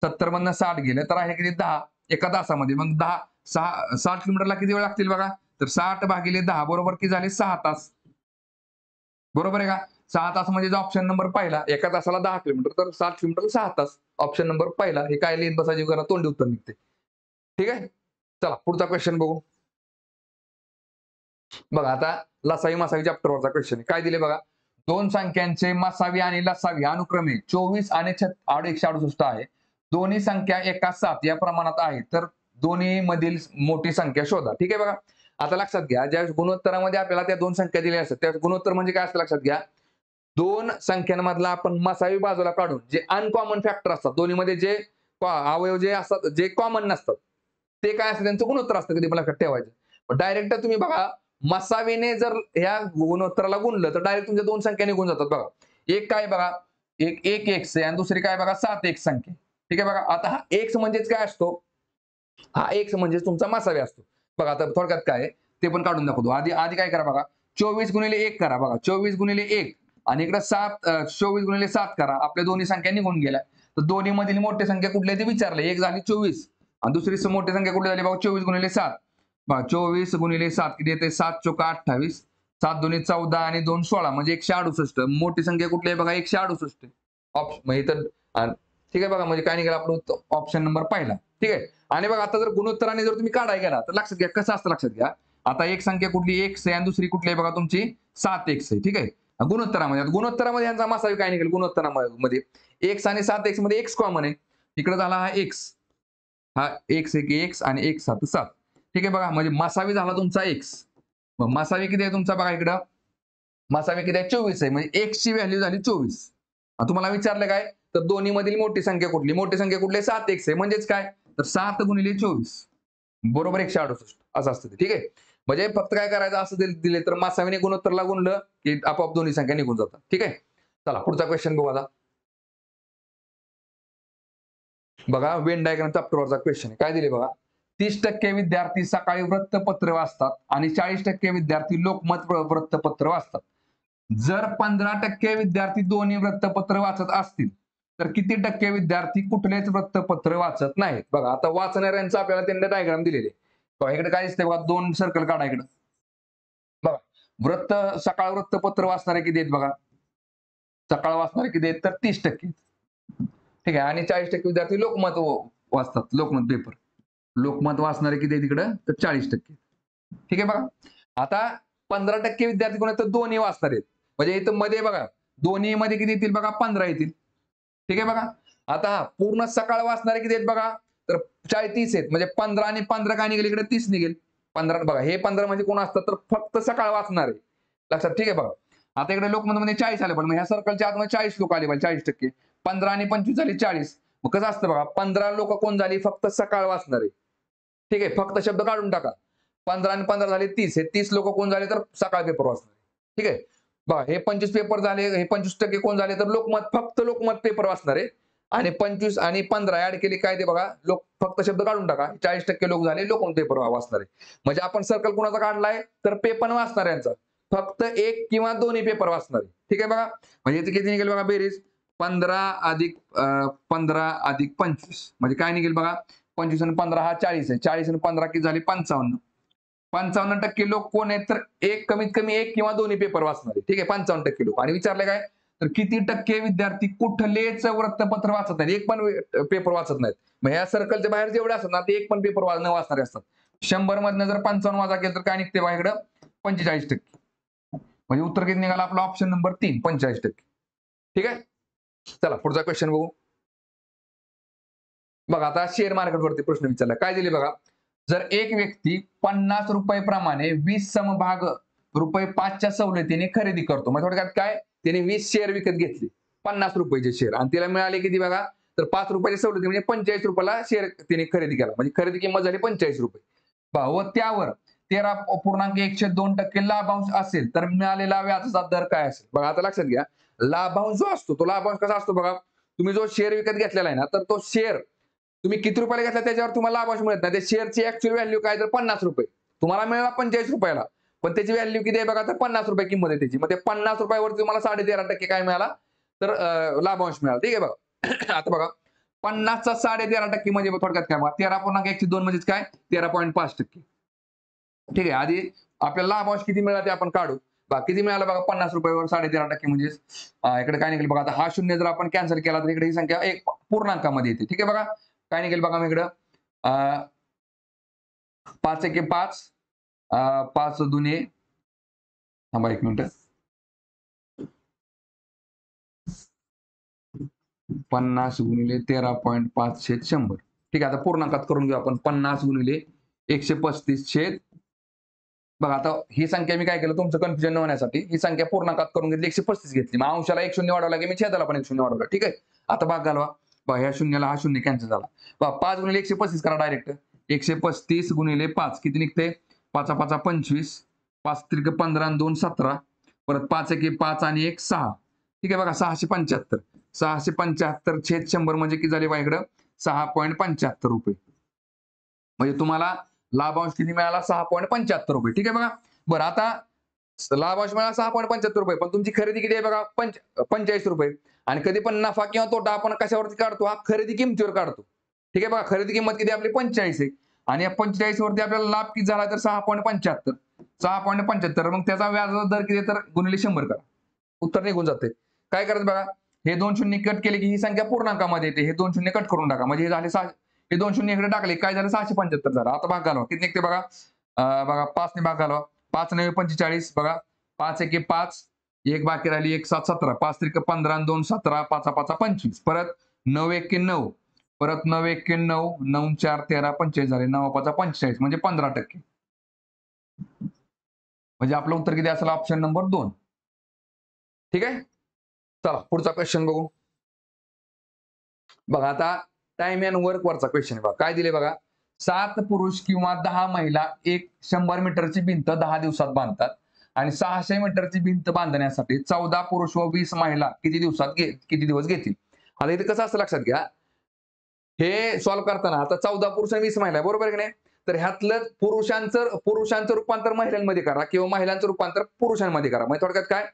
70 मधनं 60 गेले तर आहे किती 10 एका तासामध्ये. मग 60 किलोमीटरला किती वेळ लागतील बघा, तर 60 भागिले 10 बरोबर किती झाले, 6 तास. बरोबर आहे का, 6 तास म्हणजे ऑप्शन नंबर पहिला. एका तासाला 10 किलोमीटर तर 60 किलोमीटर 6 तास, ऑप्शन नंबर पहिला. हे काय लिहित बसायची करा, तोंडी उत्तर निघते. ठीक आहे, चला पुढचा क्वेश्चन बघू. बघा आता लसावी मासावी चॅप्टरवरचा क्वेश्चन आहे. काय दिले बघा, दोन संख्यांचे मसावी आणि लसावी अनुक्रमे 24 आणि 168 आहे. दोन्ही संख्या एका 7 या प्रमाणात आहे, तर दोन्ही मधील मोठी संख्या शोधा. ठीक आहे बघा, आता लक्षात घ्या, ज्या गुणोत्तरामध्ये आपल्याला त्या दोन संख्या दिल्या असतात, त्या गुणोत्तर म्हणजे काय असतं लक्षात घ्या. दोन संख्यांमधला आपण मसावी बाजूला काढून जे अनकॉमन फॅक्टर असतात, दोन्हीमध्ये जे अवयव जे असतात जे कॉमन नसतात, ते काय असतं त्यांचं गुणोत्तर असतं, कधी मला लक्षात ठेवायचं. डायरेक्ट तुम्ही बघा, मसावीने जर ह्या गुणोत्तराला गुणलं तर डायरेक्ट तुमच्या दोन संख्या निघून जातात. बघा एक काय बघा, एक एक्स आहे आणि दुसरी काय बघा 7 एक्स संख्या. ठीक आहे बघा, आता हा एक्स म्हणजेच काय असतो, हा एक्स म्हणजे तुमचा मसावी असतो. बघा आता थोडक्यात काय ते पण काढून दाखवतो. आधी काय करा बघा, 24 गुणिले 1 करा. बघा 24 गुणिले 1 आणि इकडे 24 गुणिले 7 करा. आपल्या दोन्ही संख्या निघून गेल्या. तर दोन्ही मधील मोठी संख्या कुठली आहे ते विचारले. एक झाली 24 आणि दुसरी मोठी संख्या कुठली झाली बघा, 24 गुणिले 7. बघा 24 गुणिले 7 किती येते, 7 चोक 28, 7 दोन्ही 14 आणि 2 16 म्हणजे 168. मोठी संख्या कुठली आहे बघा, 168. ऑप्शन इथं ठीक आहे बघा, म्हणजे काय निघालं आपलं ऑप्शन नंबर पहिला. ठीक आहे, आणि बघा आता जर गुणोत्तराने जर तुम्ही काढाय गेला तर लक्षात घ्या कसं असतं, लक्षात घ्या. आता एक संख्या कुठली एक्स आहे आणि दुसरी कुठली आहे बघा तुमची 7 एक्स आहे. ठीक आहे, गुणोत्तरामध्ये यांचा मसावी काय निघेल, गुणोत्तरामध्ये एक्स आणि 7 एक्स मध्ये एक्स कॉमन आहे. इकडे झाला हा एक्स, हा एक्स एक एक्स आणि एक 7 7. ठीक आहे बघा, म्हणजे मसावी झाला तुमचा एक्स. मग मसावी किती आहे तुमचा बघा इकडं, मसावी किती आहे 24 आहे, म्हणजे एक्स ची व्हॅल्यू झाली 24. तुम्हाला विचारलं काय, तर दोन्ही मधील मोठी संख्या कुठली, मोठी संख्या कुठली 7 एक्स आहे, म्हणजेच काय, तर 7 गुणिले 24 बरोबर 168 असं असतं ते. ठीक आहे, म्हणजे फक्त काय करायचं असं दिले तर मसावीने गुणोत्तरला गुणलं की आपोआप दोन्ही संख्या निघून जातात. ठीक आहे, चला पुढचा क्वेश्चन बघू. आता बघा वेन डायग्राम चॅप्टरवरचा क्वेश्चन आहे. काय दिले बघा, 30% विद्यार्थी सकाळी वृत्तपत्र वाचतात आणि 40% विद्यार्थी लोकमत वृत्तपत्र वाचतात. जर 15% विद्यार्थी दोन्ही वृत्तपत्र वाचत असतील तर किती टक्के विद्यार्थी कुठलेच वृत्तपत्र वाचत नाहीत. बघा आता वाचणाऱ्यांचं आपल्याला त्यांनी डायग्राम दिलेले. बघा इकडे काय दिसतंय बघा, 2 सर्कल काढा इकडे. बघा सकाळ वृत्तपत्र वाचणारे किती आहेत बघा, सकाळ वाचणारे किती आहेत तर 30%. ठीक आहे, आणि 40% विद्यार्थी लोकमत वाचतात, लोकमत पेपर. लोकमत वाचणारे किती आहे तिकडं तर 40%. ठीक आहे बघा, आता 15% विद्यार्थी कोण आहेत तर दोन्ही वाचणार आहेत. म्हणजे इथं मध्ये बघा दोन्ही मध्ये किती येतील बघा, 15 येतील. ठीक आहे बघा, आता पूर्ण सकाळ वाचणारे किती आहेत बघा, तर 30 आहेत. म्हणजे 15 आणि 15 काय निघेल इकडे 30 निघेल. 15 बघा, हे 15 म्हणजे कोण असतात तर फक्त सकाळ वाचणारे लक्षात. ठीक आहे बघा, आता इकडे लोकमतमध्ये 40 आले, पण ह्या सर्कलच्या आतमध्ये 40 लोक आले पाहिजे, 40%. 15 आणि 25 झाली 40. मग कसं असतं बघा, 15 लोक कोण झाली फक्त सकाळ वाचणारे. ठीक आहे, फक्त शब्द काढून टाका. 15 आणि 15 झाले 30. हे 30 लोक कोण झाले तर सकाळ पेपर वाचणारे. ठीक आहे, बघा हे 25 पेपर झाले, हे 25% कोण झाले तर लोकमत, फक्त लोकमत पेपर वाचणारे. आणि 25 आणि 15 ऍड केले काय ते बघा, लोक फक्त शब्द काढून टाका. 40% लोक झाले लोकमत पेपर वाचणारे. म्हणजे आपण सर्कल कुणाचा काढलाय तर पेपर वाचणाऱ्यांचा, फक्त एक किंवा दोन्ही पेपर वाचणारे. ठीक आहे बघा, म्हणजे इथे किती निघेल बघा बेरीज, 15 अधिक 15 अधिक 25 म्हणजे काय निघेल बघा, 25 आणि 15 हा 40 आहे. 40 आणि 15 किती झाले 55. 55% लोक कोण आहेत तर एक, कमीत कमी एक किंवा दोन्ही पेपर वाचणारे. ठीक आहे, 55% लोक. आणि विचारले काय तर किती टक्के विद्यार्थी कुठलेच वृत्तपत्र वाचत नाहीत, एक पण पेपर वाचत नाहीत. मग ह्या सर्कलच्या बाहेर जेवढे असतात ना ते एक पण पेपर न वाचणारे असतात. 100 मधनं जर 55 वाजा केलं तर काय निघते बघा इकडं 45%. म्हणजे उत्तर किती निघाला आपला ऑप्शन नंबर 3, 45%. ठीक आहे, चला पुढचा क्वेश्चन बघू. बघा आता शेअर मार्केटवरती प्रश्न विचारला, काय दिले बघा, जर एक व्यक्ती 50 रुपये प्रमाणे 20 समभाग रुपये 5च्या सवलतीने खरेदी करतो, म्हणजे थोडक्यात काय, त्याने 20 शेअर विकत घेतले 50 रुपयाचे शेअर आणि त्याला मिळाले किती बघा तर 5 रुपयाची सवलती म्हणजे 45 रुपयाला शेअर त्याने खरेदी केला, म्हणजे खरेदी किंमत झाली 45 रुपये. व त्यावर 13.102% लाभांश असेल तर मिळालेला व्याजाचा दर काय असेल. बघा आता लक्षात घ्या, लाभांश जो असतो तो लाभांश कसा असतो बघा, तुम्ही जो शेअर विकत घेतलेला आहे ना तर तो शेअर तुम्ही किती रुपयाला घेतला त्याच्यावर तुम्हाला लाभांश मिळत नाही. त्या शेअरची ऍक्च्युअल व्हॅल्यू काय तर 50 रुपये, तुम्हाला मिळाला 45 रुपयाला, पण त्याची व्हॅल्यू किती आहे बघा तर 50 रुपये किंमत आहे त्याची. मग ते 50 रुपयावरती तुम्हाला 13.5% काय मिळाला तर लाभांश मिळाला. ठीक आहे बघा आता बघा 50चा 13.5% म्हणजे थोडक्यात काय बघा 13.102 म्हणजेच काय 13.5%. ठीक आहे, आधी आपल्याला लाभांश किती मिळाला ते आपण काढू. किती मिळालं बघा 50 रुपयावर 13.5% म्हणजे इकडे काय निघेल बघा, आता हा शून्य जर आपण कॅन्सल केला तर इकडे ही संख्या एक पूर्णांकामध्ये येते. ठीक आहे बघा, काय निघेल बघा मी इकडं 5 एके 5, 5 दुने, थांबा 1 मिनिट, 50 गुणिले 13.5 छेद 100. ठीक आहे, आता पूर्णांकात करून घेऊ आपण. 50 गुणिले 135 छेद, बघा आता ही संख्या मी काय केलं तुमचं कन्फ्युजन न होण्यासाठी ही संख्या पूर्णांकात करून घेतली, 135 घेतली. मग अंशाला 1 शून्य वाढवला की मी छेदाला पण 1 शून्य वाढवला. ठीक आहे, आता भाग घालवा. बघा ह्या शून्याला हा शून्य कॅन्सल झाला. बघा 5 गुणिले 135 करा डायरेक्ट. 135 गुणिले 5 किती निघते, 5 5 25, 5 त्रिक 15 आणि 2 17, परत 5 1 5 आणि 1 6. ठीक आहे बघा 675. 675 छेद 100 म्हणजे किती झाले बघा इकडं 6.75 रुपये. म्हणजे तुम्हाला लाभांश किती मिळाला 6.75 रुपये. ठीक आहे बघा, बरं आता लाभांश मिळाला 6.75 रुपये, पण तुमची खरेदी किती आहे बघा 45 रुपये. आणि कधी पण नफा किंवा तोटा आपण कशावरती काढतो, हा खरेदी किमतीवर काढतो. ठीक आहे बघा, खरेदी किंमत किती आपली 45 आहे आणि या 45 वरती आपल्याला लाभ किती झाला तर 6.75. 6.75 मग त्याचा व्याजाचा दर किती तर गुणिले 100 करा, उत्तर निघून जाते. काय करायचं बघा, हे 2 शून्य कट केले की ही संख्या पूर्णांकामध्ये येते. हे 2 शून्य कट करून टाका म्हणजे हे झाले हे 2 शून्य इकडे टाकले काय झालं 675 झालं. आता भाग घालवा किती निघते बघा, बघा 5 ने भाग घालवा. 5 9 45 बघा, 5 1 5, एक बाकी राहिली 1 7 17, 5 त्रिक 15 आणि 2 17, 5 5 25, परत 9 1 9, परत 9 1 9, 9 4 13 45 झाले, 9 5 45 म्हणजे 15%. म्हणजे आपलं उत्तर किती असेल ऑप्शन नंबर 2. ठीक आहे, चला पुढचा क्वेश्चन बघू. बघा आता टाइम अँड वर्क वरचा क्वेश्चन आहे बघा, काय दिले बघा, 7 पुरुष किंवा 10 महिला एक 100 मीटरची भिंत 10 दिवसात बांधतात आणि 600 मीटरची भिंत बांधण्यासाठी 14 पुरुष व 20 महिला किती दिवस घेतील. आता इथे कसं असतं लक्षात घ्या, हे सॉल्व्ह करताना आता 14 पुरुष आणि 20 महिला बरोबर आहे की नाही, तर ह्यातलं पुरुषांचं रूपांतर महिलांमध्ये करा किंवा महिलांचं रूपांतर पुरुषांमध्ये करा. म्हणजे थोडक्यात काय,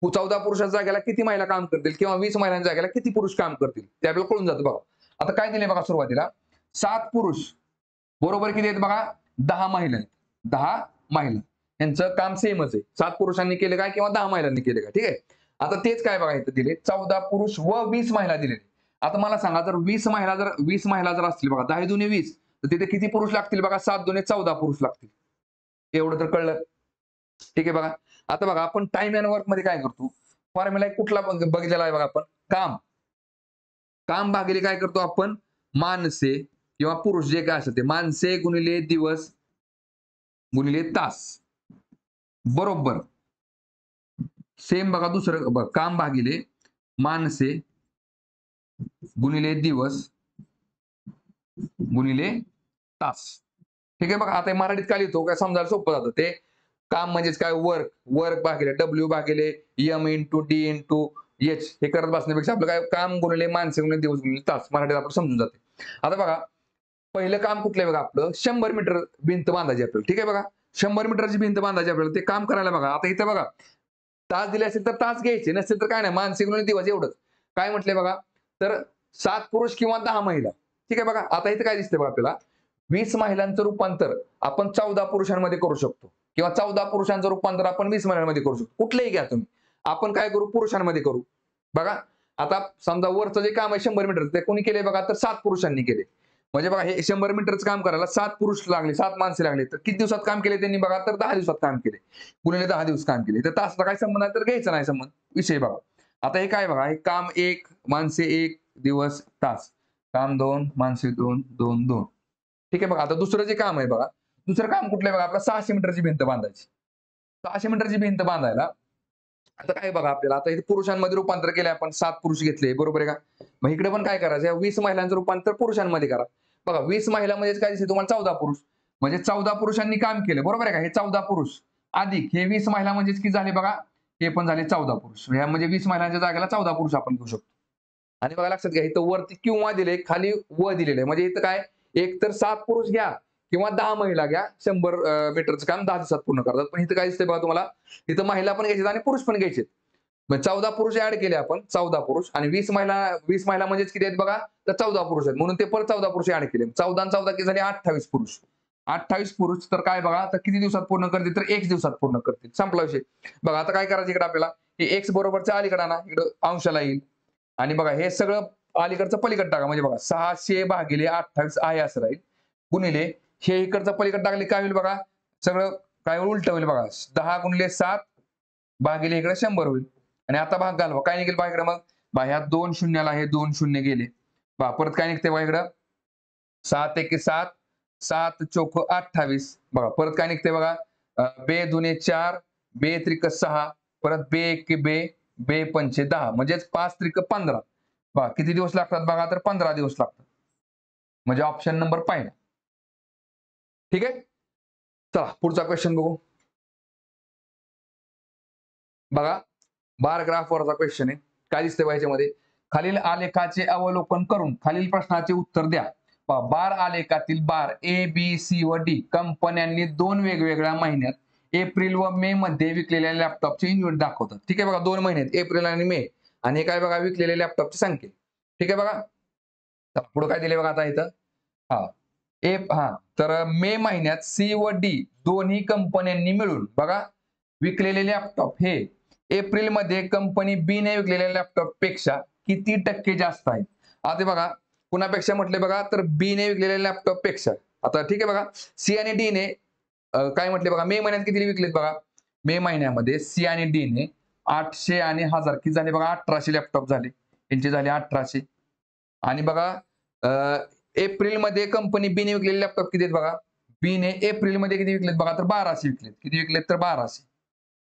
14 पुरुषांच्या जागेला किती महिला काम करतील किंवा 20 महिलांच्या जागेला किती पुरुष काम करतील ते आपल्याला कळून जातं बघा. आता काय दिले बघा, सुरुवातीला 7 पुरुष बरोबर किती आहेत बघा 10 महिला आहेत. 10 महिला यांचं काम सेमच आहे. 7 पुरुषांनी केले काय किंवा 10 महिलांनी केले काय. ठीक आहे, आता तेच काय बघा इथं दिले 14 पुरुष व 20 महिला दिले. आता मला सांगा जर 20 महिला जर असतील बघा 10 दुने 20, तर तिथे किती पुरुष लागतील बघा 7 दुने 14 पुरुष लागतील. एवढं तर कळलं. ठीक आहे बघा, आता बघा आपण टाइम अँड वर्क मध्ये काय करतो, फॉर्म्युला कुठला बघितलेला आहे बघा आपण, काम भागिले काय करतो आपण माणसे किंवा पुरुष जे काय असेल ते, माणसे गुणिले दिवस गुणिले तास बरोबर सेम बघा. दुसरं बघ, काम भागिले माणसे गुणिले दिवस गुणिले तास. ठीक आहे. बघा आता हे मराठीत काय लिहितो काय समजायला सोपं जातं. ते काम म्हणजेच काय वर्क, वर्क भागिले डब्ल्यू भागिले M into D into H हे करत बसण्यापेक्षा आपलं काय काम गुणिले माणसे गुणिले दिवस गुणिले तास मराठीत आपण समजून जाते. आता बघा पहिलं काम कुठलं आहे बघा आपलं 100 मीटर भिंत बांधायची आपल्याला. ठीक आहे. बघा 100 मीटरची भिंत बांधायची आपल्याला. ते काम करायला बघा आता इथे बघा तास दिले असेल तर तास घ्यायचे, नसेल तर काय नाही माणसे गुणिले दिवस एवढंच. काय म्हटलंय बघा तर 7 पुरुष किंवा 10 महिला. ठीक आहे. बघा आता इथे काय दिसतंय बघा आपल्याला 20 महिलांचं रूपांतर आपण 14 पुरुषांमध्ये करू शकतो किंवा 14 पुरुषांचं रूपांतर आपण 20 महिलांमध्ये करू शकतो. कुठलंही घ्या तुम्ही. आपण काय करू पुरुषांमध्ये करू. बघा आता समजा वरचं जे काम आहे 100 मीटर ते कोणी केले बघा तर 7 पुरुषांनी केले. म्हणजे बघा हे 100 मीटरचं काम करायला 7 पुरुष लागले, 7 माणसे लागले. तर किती दिवसात काम केले त्यांनी बघा तर 10 दिवसात काम केले. गुणिले 10 दिवस काम केले. तर तासला काय संबंध आहे तर घ्यायचा नाही संबंध. विषय बघा. आता हे काय बघा हे काम 1 माणसे 1 दिवस तास. काम 2 माणसे 2 2 2. ठीक आहे. बघा आता दुसरं जे काम आहे बघा दुसरं काम कुठलं आहे बघा आपलं 600 मीटरची भिंत बांधायची. 600 मीटरची भिंत बांधायला आता काय बघा आपल्याला आता इथे पुरुषांमध्ये रूपांतर केले आपण 7 पुरुष घेतले बरोबर आहे का. मग इकडे पण काय करायचं 20 महिलांचं रूपांतर पुरुषांमध्ये करा. बघा 20 महिला म्हणजे काय दिसते तुम्हाला 14 पुरुष. म्हणजे 14 पुरुषांनी काम केलं बरोबर आहे का. हे 14 पुरुष अधिक हे 20 महिला म्हणजेच किती झाले बघा हे पण झाले 14 पुरुष. म्हणजे 20 महिलांच्या जागेला 14 पुरुष आपण घेऊ शकतो. आणि बघा लक्षात घ्या इथं वरती किंवा दिले खाली व दिलेलं आहे. म्हणजे इथं काय एक तर 7 पुरुष घ्या किंवा 10 महिला घ्या 100 मीटरचं काम 10 दिवसात पूर्ण करतात. पण इथं काय दिसतंय बघा तुम्हाला इथं महिला पण घ्यायचे आणि पुरुष पण घ्यायचे. मग 14 पुरुष ऍड केले आपण 14 पुरुष आणि 20 महिला म्हणजेच किती आहेत बघा तर 14 पुरुष आहेत म्हणून ते परत 14 पुरुष ऍड केले. 14 आणि 14 किती झाले 28 पुरुष. 28 पुरुष तर काय बघा तर किती दिवसात पूर्ण करतील तर 1 दिवसात पूर्ण करतील. संपला विषय. बघा आता काय करायचं इकडे आपल्याला हे एक्स बरोबरच्या अलीकडे ना इकडे अंशाला येईल आणि बघा हे सगळं अलीकडचं पलीकडे टाका. म्हणजे बघा 600 भागिले 28 आहे असं राहील गुणिले हे इकडचं पलीकडे टाकले काय होईल बघा सगळं काय उलट होईल बघा 10 गुणिले 7 भागिले इकडे 100 होईल. आणि आता भाग घालवा काय निघेल बघा इकडे मग बघा ह्या 2 शून्याला हे 2 शून्य गेले. बघा परत काय निघते बघा इकडं 7 एके 7 7 चोक 28. बघा परत काय निघते बघा बे दुने 4 बे त्रिक 6 परत बे एके बे बे पंचे 10 म्हणजेच 5 त्रिक 15. बघा किती दिवस लागतात बघा तर 15 दिवस लागतात. म्हणजे ऑप्शन नंबर पाहिजे. ठीक आहे. चला पुढचा क्वेश्चन बघू. बघा बार ग्राफ वरचा क्वेश्चन आहे. काय दिसतंय बघा याच्यामध्ये खालील आलेखाचे अवलोकन करून खालील प्रश्नाचे उत्तर द्या. बार आलेखातील बार ए बी सी व डी कंपन्यांनी 2 वेगवेगळ्या महिन्यात एप्रिल व मे मध्ये विकलेल्या लॅपटॉपचे युनिट दाखवतात. ठीक आहे बघा 2 महिन्यात एप्रिल आणि मे आणि काय बघा विकलेल्या लॅपटॉपची संख्या. ठीक आहे बघा पुढे काय दिले बघा आता इथं तर मे महिन्यात सी व डी दोन्ही कंपन्यांनी मिळून बघा विकलेले लॅपटॉप हे एप्रिल मध्ये कंपनी बी ने विकलेल्या लॅपटॉप पेक्षा किती टक्के जास्त आहे. आता बघा कुणापेक्षा म्हटले बघा तर बी ने विकलेल्या लॅपटॉप पेक्षा. आता ठीक आहे बघा सी आणि डी ने काय म्हटले बघा मे महिन्यात किती विकलेत बघा मे महिन्यामध्ये सी आणि डी ने 800 आणि 1000 किती झाले बघा 1800 लॅपटॉप झाले. यांचे झाले 1800. आणि बघा एप्रिल मध्ये कंपनी बी ने विकलेले लॅपटॉप किती आहेत बघा बी ने एप्रिल मध्ये किती विकलेत बघा तर 1200 विकलेत. किती विकलेत तर 1200.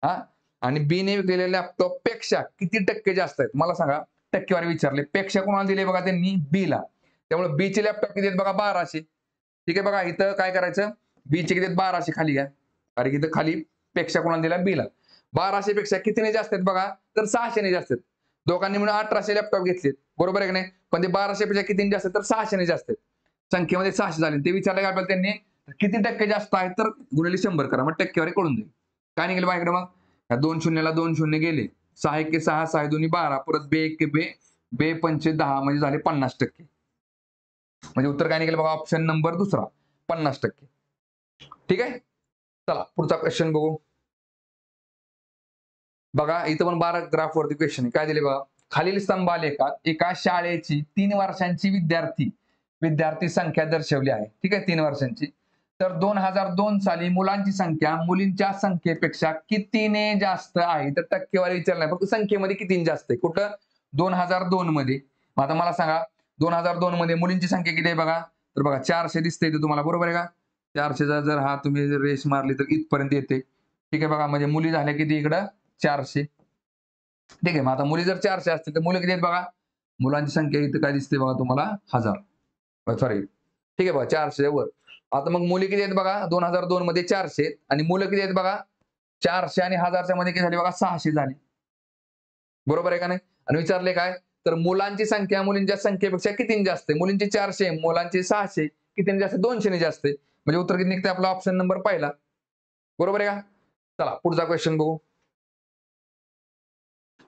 हा आणि बी ने विकलेल्या लॅपटॉप पेक्षा किती टक्के जास्त आहेत मला सांगा. टक्केवारी विचारले पेक्षा कोणाला दिले बघा त्यांनी बी ला. त्यामुळे बी चे लॅपटॉप किती आहेत बघा 1200. ठीक आहे बघा इथं काय करायचं बी चे किती आहेत 1200 खाली घ्या. अरे इथं खाली पेक्षा कोणाला दिला बी ला. 1200 पेक्षा कितीने जास्त आहेत बघा तर 600 ने जास्त आहेत. दोघांनी मिळून 1800 लॅपटॉप घेतलेत बरोबर आहे की नाही. पण ते 1200 पेक्षा किती जास्त आहेत तर 600 ने जास्त आहेत. संख्येमध्ये 600 झाले. ते विचारलं काय आपल्याला त्यांनी किती टक्के जास्त आहेत तर गुणिले 100 करा मग टक्केवारी कळून जाईल. काय निघेल बघा इकडे मग 2 शून्याला 2 शून्य गेले 6 एके 6 6 दोन्ही 12 परत बे एके बे बे पंचे 10 म्हणजे झाले 50%. म्हणजे उत्तर काय निघेल बघा ऑप्शन नंबर दुसरा 50%. ठीक आहे. चला पुढचा क्वेश्चन बघू. बघा इथं पण 12 ग्राफ वरती क्वेश्चन आहे. काय दिले बघा खालील स्तंभालेखात एका शाळेची 3 वर्षांची विद्यार्थी संख्या दर्शवली आहे. ठीक आहे 3 वर्षांची. तर 2002 साली मुलांची संख्या मुलींच्या संख्येपेक्षा कितीने जास्त आहे. तर टक्केवारी विचारणार फक्त संख्येमध्ये कितीने जास्त आहे. कुठं 2002 मध्ये. आता मला सांगा 2002 मध्ये मुलींची संख्या किती आहे बघा तर बघा 400 दिसते इथे तुम्हाला बरोबर आहे का. 400 जर हा तुम्ही रेस मारली तर इथपर्यंत येते. ठीक आहे बघा म्हणजे मुली झाल्या किती इकडं 400. ठीक आहे मग आता मुली जर 400 असतील तर मुलं किती आहेत बघा मुलांची संख्या इथं काय दिसते बघा तुम्हाला 1000 सॉरी ठीक आहे बघा 400 वर आता मग मुली किती आहेत बघा, 2002 मध्ये 400 आणि मुलं किती आहेत बघा, 400 आणि 1000च्या मध्ये किती झाली बघा, 600 झाली. बरोबर आहे का नाही? आणि विचारले काय, तर मुलांची संख्या मुलींच्या संख्येपेक्षा किती जास्त आहे? मुलींची 400, मुलांची 600, किती जास्त? 200 ने जास्त आहे. म्हणजे उत्तर किती निघते आपला ऑप्शन नंबर पहिला. बरोबर आहे का? चला पुढचा क्वेश्चन बघू.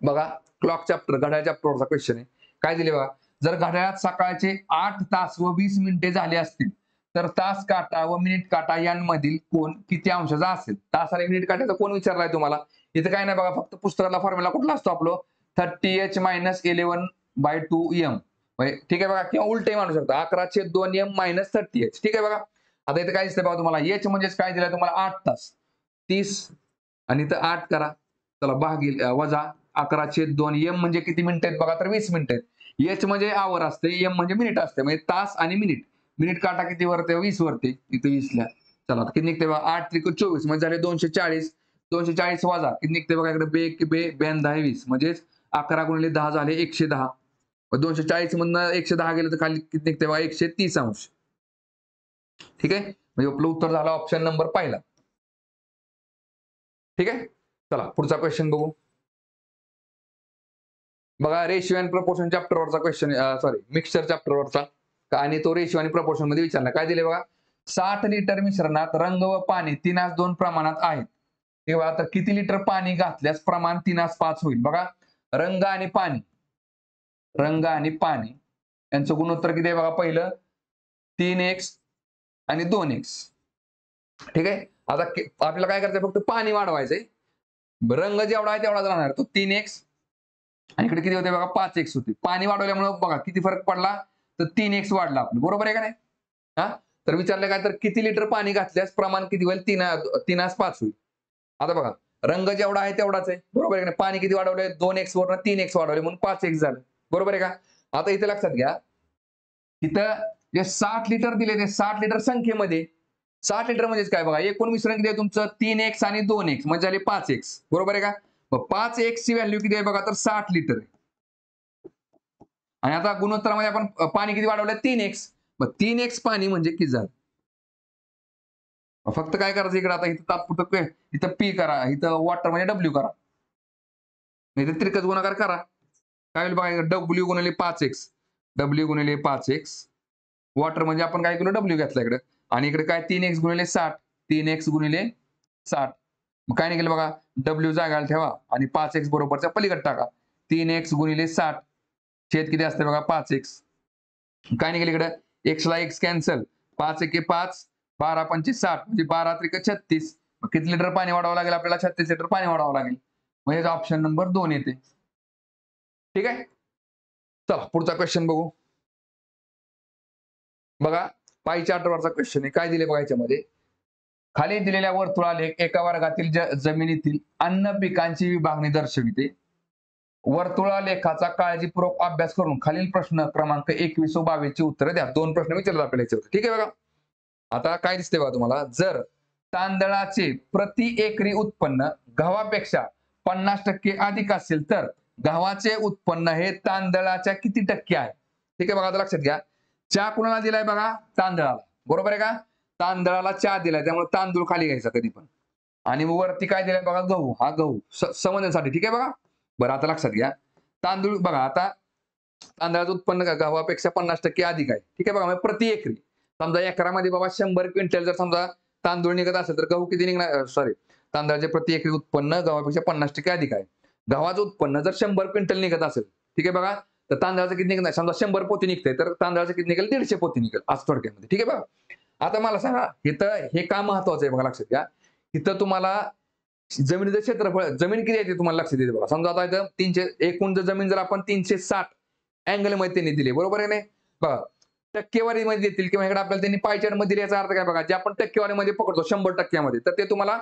बघा क्लॉक चॅप्टर, घड्याळ चॅप्टरवरचा क्वेश्चन आहे. काय दिले बघा, जर घड्याळात सकाळचे 8 तास व 20 मिनिटे झाले असतील तर तास काटा व मिनिट काटा यांमधील कोण किती अंशाचा असेल? तास आणि मिनिट काट्याचा कोण विचारलाय तुम्हाला? इथं काय नाही बघा, फक्त पुस्तकाला फॉर्म्युला कुठला असतो आपलं, 30h - 11/2m. ठीक आहे बघा, किंवा उलटे मानू शकता, 11/2m - 30h. ठीक आहे बघा. आता इथे काय दिसतंय बघा तुम्हाला, h म्हणजेच काय दिलंय तुम्हाला, 8 तास, 30 आणि इथं 8 करा, चला भागील वजा 11/2m म्हणजे किती मिनिटं आहेत बघा, तर 20 मिनिटं आहेत. h म्हणजे आवर असते, m म्हणजे मिनिट असते, म्हणजे तास आणि मिनिट. मिनिट काटा किती वरते, 20 वरती, इथे 20 ला. चला किती निघते बघा, 8 त्रिक 24 म्हणजे झाले 240. 240 वजा किती निघते बघा, इकडे बे 20 म्हणजेच 11 × 10 झाले 110. 240 मधनं 110 गेलं तर खाली किती निघते बघा, 130 अंश. ठीक आहे, म्हणजे आपलं उत्तर झालं ऑप्शन नंबर पहिला. ठीक आहे, चला पुढचा क्वेश्चन बघू. बघा रेशिओ अँड प्रपोर्शन चॅप्टरवरचा क्वेश्चन, सॉरी मिक्सचर चॅप्टरवरचा, आणि तो रेशिओ आणि प्रपोर्शन मध्ये विचारला. काय दिले बघा, 60 लिटर मिश्रणात रंग व पाणी 3:2 प्रमाणात आहेत. तेव्हा आता किती लिटर पाणी घातल्यास प्रमाण 3:5 होईल? बघा रंग आणि पाणी, रंग आणि पाणी यांचं गुणोत्तर किती आहे बघा, पहिलं 3x आणि 2x. ठीक आहे, आता आपल्याला काय करायचं, फक्त पाणी वाढवायचंय. रंग जेवढा आहे तेवढाच राहणार, तो 3x आणि इकडे किती होते बघा, 5x होते. पाणी वाढवल्यामुळे बघा किती फरक पडला, तर 3x वाढला आपलं. बरोबर आहे का नाही? हा, तर विचारलं काय, तर किती लिटर पाणी घातल्यास प्रमाण किती होईल, 3:5 होईल. आता बघा रंग जेवढा आहे तेवढाच आहे. बरोबर आहे का नाही? पाणी किती वाढवलंय, 2x वरून 3x वाढवले म्हणून 5x झालं. बरोबर आहे का? आता इथे लक्षात घ्या, इथं जे 60 लिटर दिले, ते 60 लिटर संख्येमध्ये, 60 लिटर म्हणजेच काय बघा, एकूण मिश्रण किती आहे तुमचं, 3x आणि 2x म्हणजे झाले 5x. बरोबर आहे का? मग 5x ची व्हॅल्यू किती आहे बघा, तर 60 लिटर आहे. आणि आता गुणोत्तरामध्ये आपण पाणी किती वाढवलं, 3x. मग 3x पाणी म्हणजे किती झालं? फक्त काय करायचं इकडे, आता इथं तात्पुरतं इथं P करा, इथं वॉटर म्हणजे W करा, इथं त्रिकच गुणाकार करा. काय होईल बघा, W गुणिले 5x, W गुणिले 5x, वॉटर म्हणजे आपण काय केलं, W घेतला इकडे, आणि इकडे काय 3x गुणिले 60, 3x गुणिले 60. मग काय निघेल बघा, W जागायला ठेवा आणि 5x बरोबरच्या पलीकडे टाका. 3x गुणिले 60 छेद किती असते बघा, 5x. काय निघेल इकडे, x ला x कॅन्सल, 5 एके 5, 12 पंचे 60 म्हणजे 12 त्रिक 36. मग किती लिटर पाणी वाढवावं लागेल आपल्याला, 36 लिटर पाणी वाढवावं लागेल. म्हणजे ऑप्शन नंबर 2 येते. ठीक आहे, चला पुढचा क्वेश्चन बघू. बघा पाई चार्टवरचा क्वेश्चन आहे. काय दिले बघा याच्यामध्ये, खाली दिलेल्या वर्तुळालेख एका वर्गातील जमिनीतील अन्न पिकांची विभागणी दर्शविते. वर्तुळालेखाचा काळजीपूर्वक अभ्यास करून खालील प्रश्न क्रमांक 21 व 22 ची उत्तरे द्या. 2 प्रश्न विचारले आपल्याला याच्यावर. ठीक आहे बघा, आता काय दिसते बघा तुम्हाला, जर तांदळाचे प्रति एकरी उत्पन्न गव्हापेक्षा 50% अधिक असेल तर गव्हाचे उत्पन्न हे तांदळाच्या किती टक्के आहे? ठीक आहे बघा, आता लक्षात घ्या, चहा कुणाला दिलाय बघा, तांदळाला. बरोबर आहे का? तांदळाला चहा दिलाय, त्यामुळे तांदूळ खाली घ्यायचा कधी पण. आणि वरती काय दिलाय बघा, गहू. हा गहू समजण्यासाठी. ठीक आहे बघा, बरं आता लक्षात घ्या, तांदूळ बघा, आता तांदळाचं उत्पन्न गव्हापेक्षा 50% अधिक आहे. ठीक आहे बघा, म्हणजे प्रति एकरी समजा एकरामध्ये बाबा 100 क्विंटल जर समजा तांदूळ निघत असेल तर गहू किती निघणार, सॉरी तांदळाचे प्रति एकरी उत्पन्न गव्हापेक्षा 50% अधिक आहे. गव्हाचं उत्पन्न जर 100 क्विंटल निघत असेल, ठीक आहे बघा, तर तांदळाचं किती निघणार, समजा 100 पोती निघते तर तांदळाचं किती निघेल, 150 पोती निघेल, असं थोडक्यामध्ये. ठीक आहे बघा, आता मला सांगा इथं हे का महत्वाचं आहे बघा, लक्षात घ्या. इथं तुम्हाला जमिनीचं क्षेत्रफळ, जमीन किती आहे ते तुम्हाला लक्षात येते बघा. समजा आता इथं 300, एकूण जमीन जर आपण 360 अँगल मध्ये त्यांनी दिली, बरोबर आहे नाही बघा, टक्केवारीमध्ये देतील किंवा इकडे आपल्याला त्यांनी पाय चार्ट मध्ये दिले, याचा अर्थ काय बघा, जे आपण टक्केवारीमध्ये पकडतो 100% तर ते तुम्हाला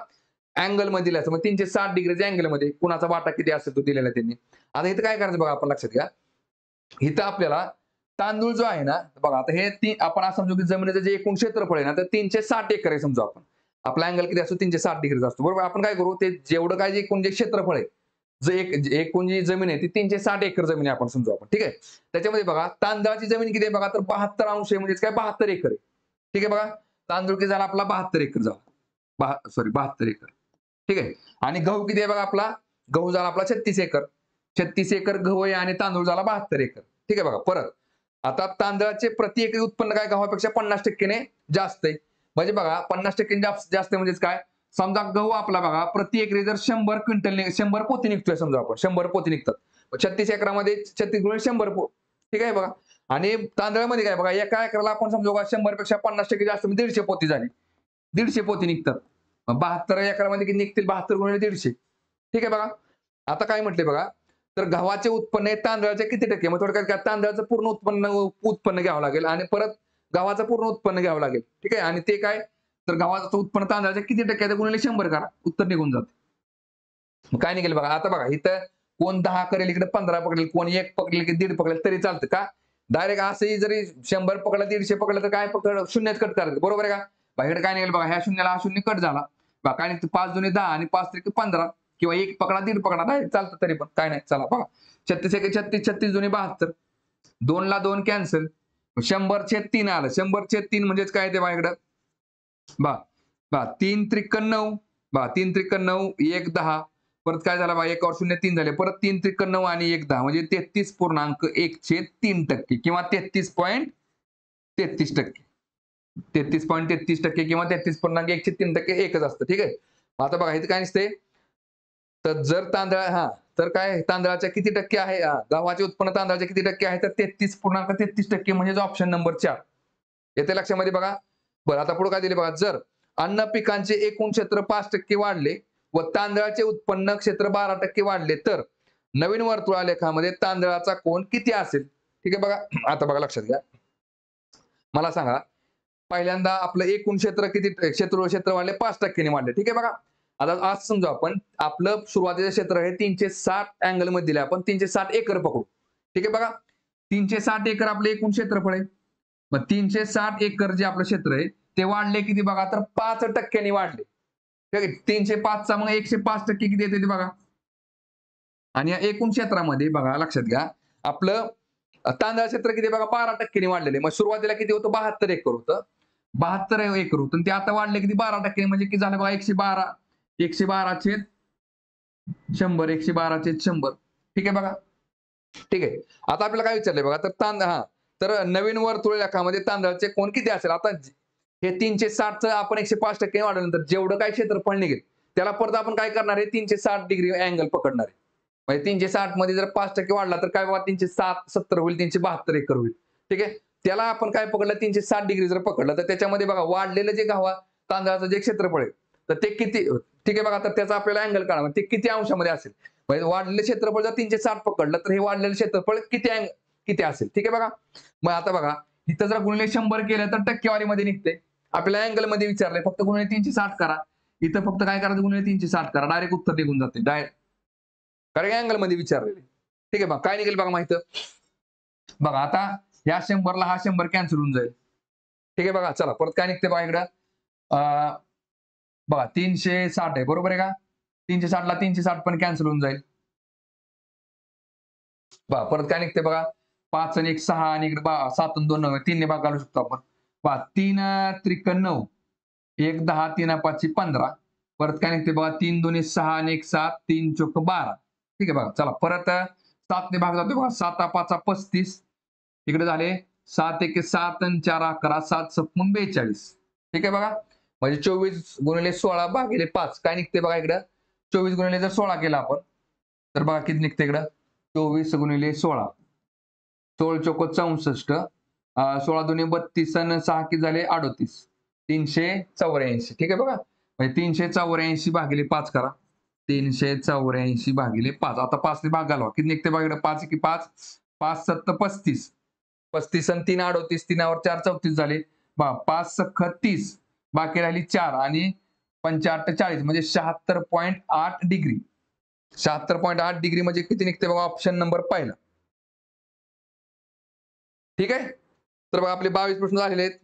अँगल मध्ये दिलं, मग 360 डिग्रीच्या अँगल मध्ये कुणाचा वाटा किती असेल तो दिलेला त्यांनी. आता इथं काय करायचं बघा, आपण लक्षात घ्या, इथं आपल्याला तांदूळ जो आहे ना बघा, आता हे आपण असं समजू की जमिनीचं जे एकूण क्षेत्रफळ आहे ना, तर 360 एकर आहे समजा आपण. आपला अँगल किती असतो, 360 डिग्रीचा असतो. बरोबर, आपण काय करू, ते जेवढं काय जे एकूण जे क्षेत्रफळ आहे, एकूण जी जमीन आहे ती 360 एकर जमीन आहे आपण समजू आपण. ठीक आहे, त्याच्यामध्ये बघा तांदळाची जमीन किती आहे बघा, तर 72 अंश आहे, म्हणजे काय 72 एकर आहे. ठीक आहे बघा, तांदूळ किती झाला आपला 72 एकर झाला. 72 एकर. ठीक आहे. आणि गहू किती आहे बघा आपला, गहू झाला आपला 36 एकर. 36 एकर गहू आहे आणि तांदूळ झाला 72 एकर. ठीक आहे बघा. परत आता तांदळाचे प्रति एकरी उत्पन्न काय गव्हापेक्षा 50% जास्त आहे. म्हणजे बघा 50% जास्त म्हणजेच काय, समजा गहू आपला बघा प्रति एकरी जर 100 क्विंटल 100 पोती निघतोय समजा आपण 100 पोती निघतात. 36 एकरामध्ये 36 गुणिले 100 ठीक आहे बघा. आणि तांदळामध्ये काय बघा एका एकराला आपण समजू का 100 पेक्षा 50% जास्त म्हणजे 150 पोती झाली. 150 पोती निघतात. 72 एकरामध्ये किती निघतील 72 गुणिले 150. ठीक आहे बघा. आता काय म्हटले बघा, तर गव्हाचे उत्पन्न आहे तांदळाचे किती टक्के, मग थोडक्यात काय तांदळाचं पूर्ण उत्पन्न घ्यावं लागेल आणि परत गव्हाचं पूर्ण उत्पन्न घ्यावं लागेल. ठीक आहे. आणि ते काय, तर गव्हाचं उत्पन्न तांदळाच्या किती टक्के आहे गुणिले 100 करा, उत्तर निघून जाते. मग काय निघेल बघा. आता बघा इथं कोण 10 करेल, इकडे 15 पकडेल, कोण 1 पकडेल की 1.5 पकडेल तरी चालतं का. डायरेक्ट असंही जरी 100 पकडलं 150 पकडलं तर काय फक्त शून्यच कट करायचं, बरोबर आहे का. इकडे काय निघेल बघा, ह्या शून्याला हा शून्य कट झाला बघा. काय निघतं 5 दुने 10 आणि 5 त्रिक 15 किंवा 1 पकडा 1.5 पकडा डायरेक्ट चालतं तरी पण काय नाही. चला बघा 36 एक 36, 36 दुने 72, 2 ला 2 कॅन्सल, 100/3 आलं. 100/3 म्हणजेच काय ते बघा इकडं बा 3 त्रिक 9 बा 3 त्रिक 9 1 10 परत काय झालं बा 1 और 0 3 झाले, परत 3 त्रिक 9 आणि 1 10 म्हणजे 33.1/3 किंवा 33.33% 33.33% किंवा 33.1/3 एकच असतं. ठीक आहे. आता बघा इथे काय नसते, तर जर तर काय तांदळाच्या किती टक्के आहे, गव्हाचे उत्पन्न तांदळाचे किती टक्के आहे, तर 33.33% म्हणजे ऑप्शन नंबर 4 येते लक्षामध्ये बघा. बरं आता पुढे काय दिले बघा, जर अन्न पिकांचे एकूण क्षेत्र 5% वाढले व तांदळाचे उत्पन्न क्षेत्र 12% वाढले तर नवीन वर्तुळालेखामध्ये तांदळाचा कोन किती असेल. ठीक आहे बघा. आता बघा लक्षात घ्या, मला सांगा पहिल्यांदा आपलं एकूण क्षेत्र किती, क्षेत्र वाढले 5% वाढले. ठीक आहे बघा. आता आज समजा आपण आपलं सुरुवातीचं क्षेत्र आहे 360 अँगल मध्ये दिले, आपण 360 एकर पकडू. ठीक आहे बघा. 360 एकर आपलं एकूण क्षेत्रफळ आहे. मग 360 एकर जे आपलं क्षेत्र आहे ते वाढले किती बघा, तर 5% वाढले. ठीक आहे. 305 चा मग 105% किती येते ते बघा. आणि या एकूण क्षेत्रामध्ये बघा लक्षात घ्या, आपलं तांदळा क्षेत्र किती बघा 12% वाढलेले. मग सुरुवातीला किती होतं 72 एकर होतं, 72 एकर होतं. ते आता वाढले किती 12% म्हणजे किती झालं बघा 112 112/100 112/100. ठीक आहे बघा. ठीक आहे. आता आपल्याला काय विचारलंय बघा, तर तर नवीन वर्तुळ रेखामध्ये तांदळाचे कोन किती असेल. आता हे 360 आपण 105% वाढवल्यानंतर जेवढं काय क्षेत्रफळ निघेल त्याला परत आपण काय करणार आहे 360 डिग्री अँगल पकडणार आहे. म्हणजे 360 मध्ये जर 5% वाढला तर काय बघा 370 होईल, 372 एकर होईल. ठीक आहे. त्याला आपण काय पकडलं 360 डिग्री जर पकडलं तर त्याच्यामध्ये बघा वाढलेलं जे तांदळाचं जे क्षेत्रफळ आहे तर ते किती. ठीक आहे बघा. तर त्याचा आपल्याला अँगल काढा, ते किती अंशामध्ये असेल. म्हणजे वाढलेलं क्षेत्रफळ जर 360 पकडलं तर हे वाढलेलं क्षेत्रफळ किती असेल. ठीक आहे बघा. मग आता बघा इथं जर गुणिले 100 केलं तर टक्केवारीमध्ये निघते. आपल्याला अँगल मध्ये विचारलंय, फक्त गुणिले 360 करा. इथं फक्त काय करायचं गुणिले 360 करा, डायरेक्ट उत्तर निघून जाते डायरेक्ट, कारण अँगल मध्ये विचारलेले. ठीक आहे बघा. काय निघेल बघा माहित बघा. आता या 100ला हा 100 कॅन्सल होऊन जाईल. ठीक आहे बघा. चला परत काय निघते बघा इकडं, बघा 360 आहे, बरोबर आहे का. 360 ला 360 पण कॅन्सल होऊन जाईल. बघा परत काय निघते बघा 5 आणि 1 6 आणि इकडे 7 आणि 2 9 3 ने भाग घालू शकतो आपण. बघा 3 त्रिक 9 1 10 3 5 15 परत काय निघते बघा 3 2 6 आणि 1 7 3 चौक 12. ठीक आहे बघा. चला परत 7 ने भाग जातो बघा, 7 5 35 इकडे झाले 7 1 7 आणि 4 11 7 7 42. ठीक आहे बघा. म्हणजे 24 गुणिले 16 भागिले 5 काय निघते बघा इकडं, 24 गुणिले जर 16 केला आपण तर बघा किती निघते इकडं 24 गुणिले 16 16 चौक 64 16 दुने 32 आणि 6 किती झाले 38 384. ठीक आहे बघा. म्हणजे 384 भागिले 5 करा, 384 भागिले 5. आता 5 ने भाग घालवा किती निघते बघा इकडे 5 की 5 5 7 35 35 आणि 3 38 3 वर 4 34 झाले. 5 6 30 बाकी राहिली 4 आणि 5 8 40 म्हणजे 76.8 डिग्री. 76.8 डिग्री म्हणजे किती निघते बघा ऑप्शन नंबर पहिला. ठीक आहे. तर बघा आपले 22 प्रश्न झालेले आहेत.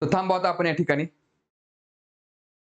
तर थांबवा आता आपण या ठिकाणी.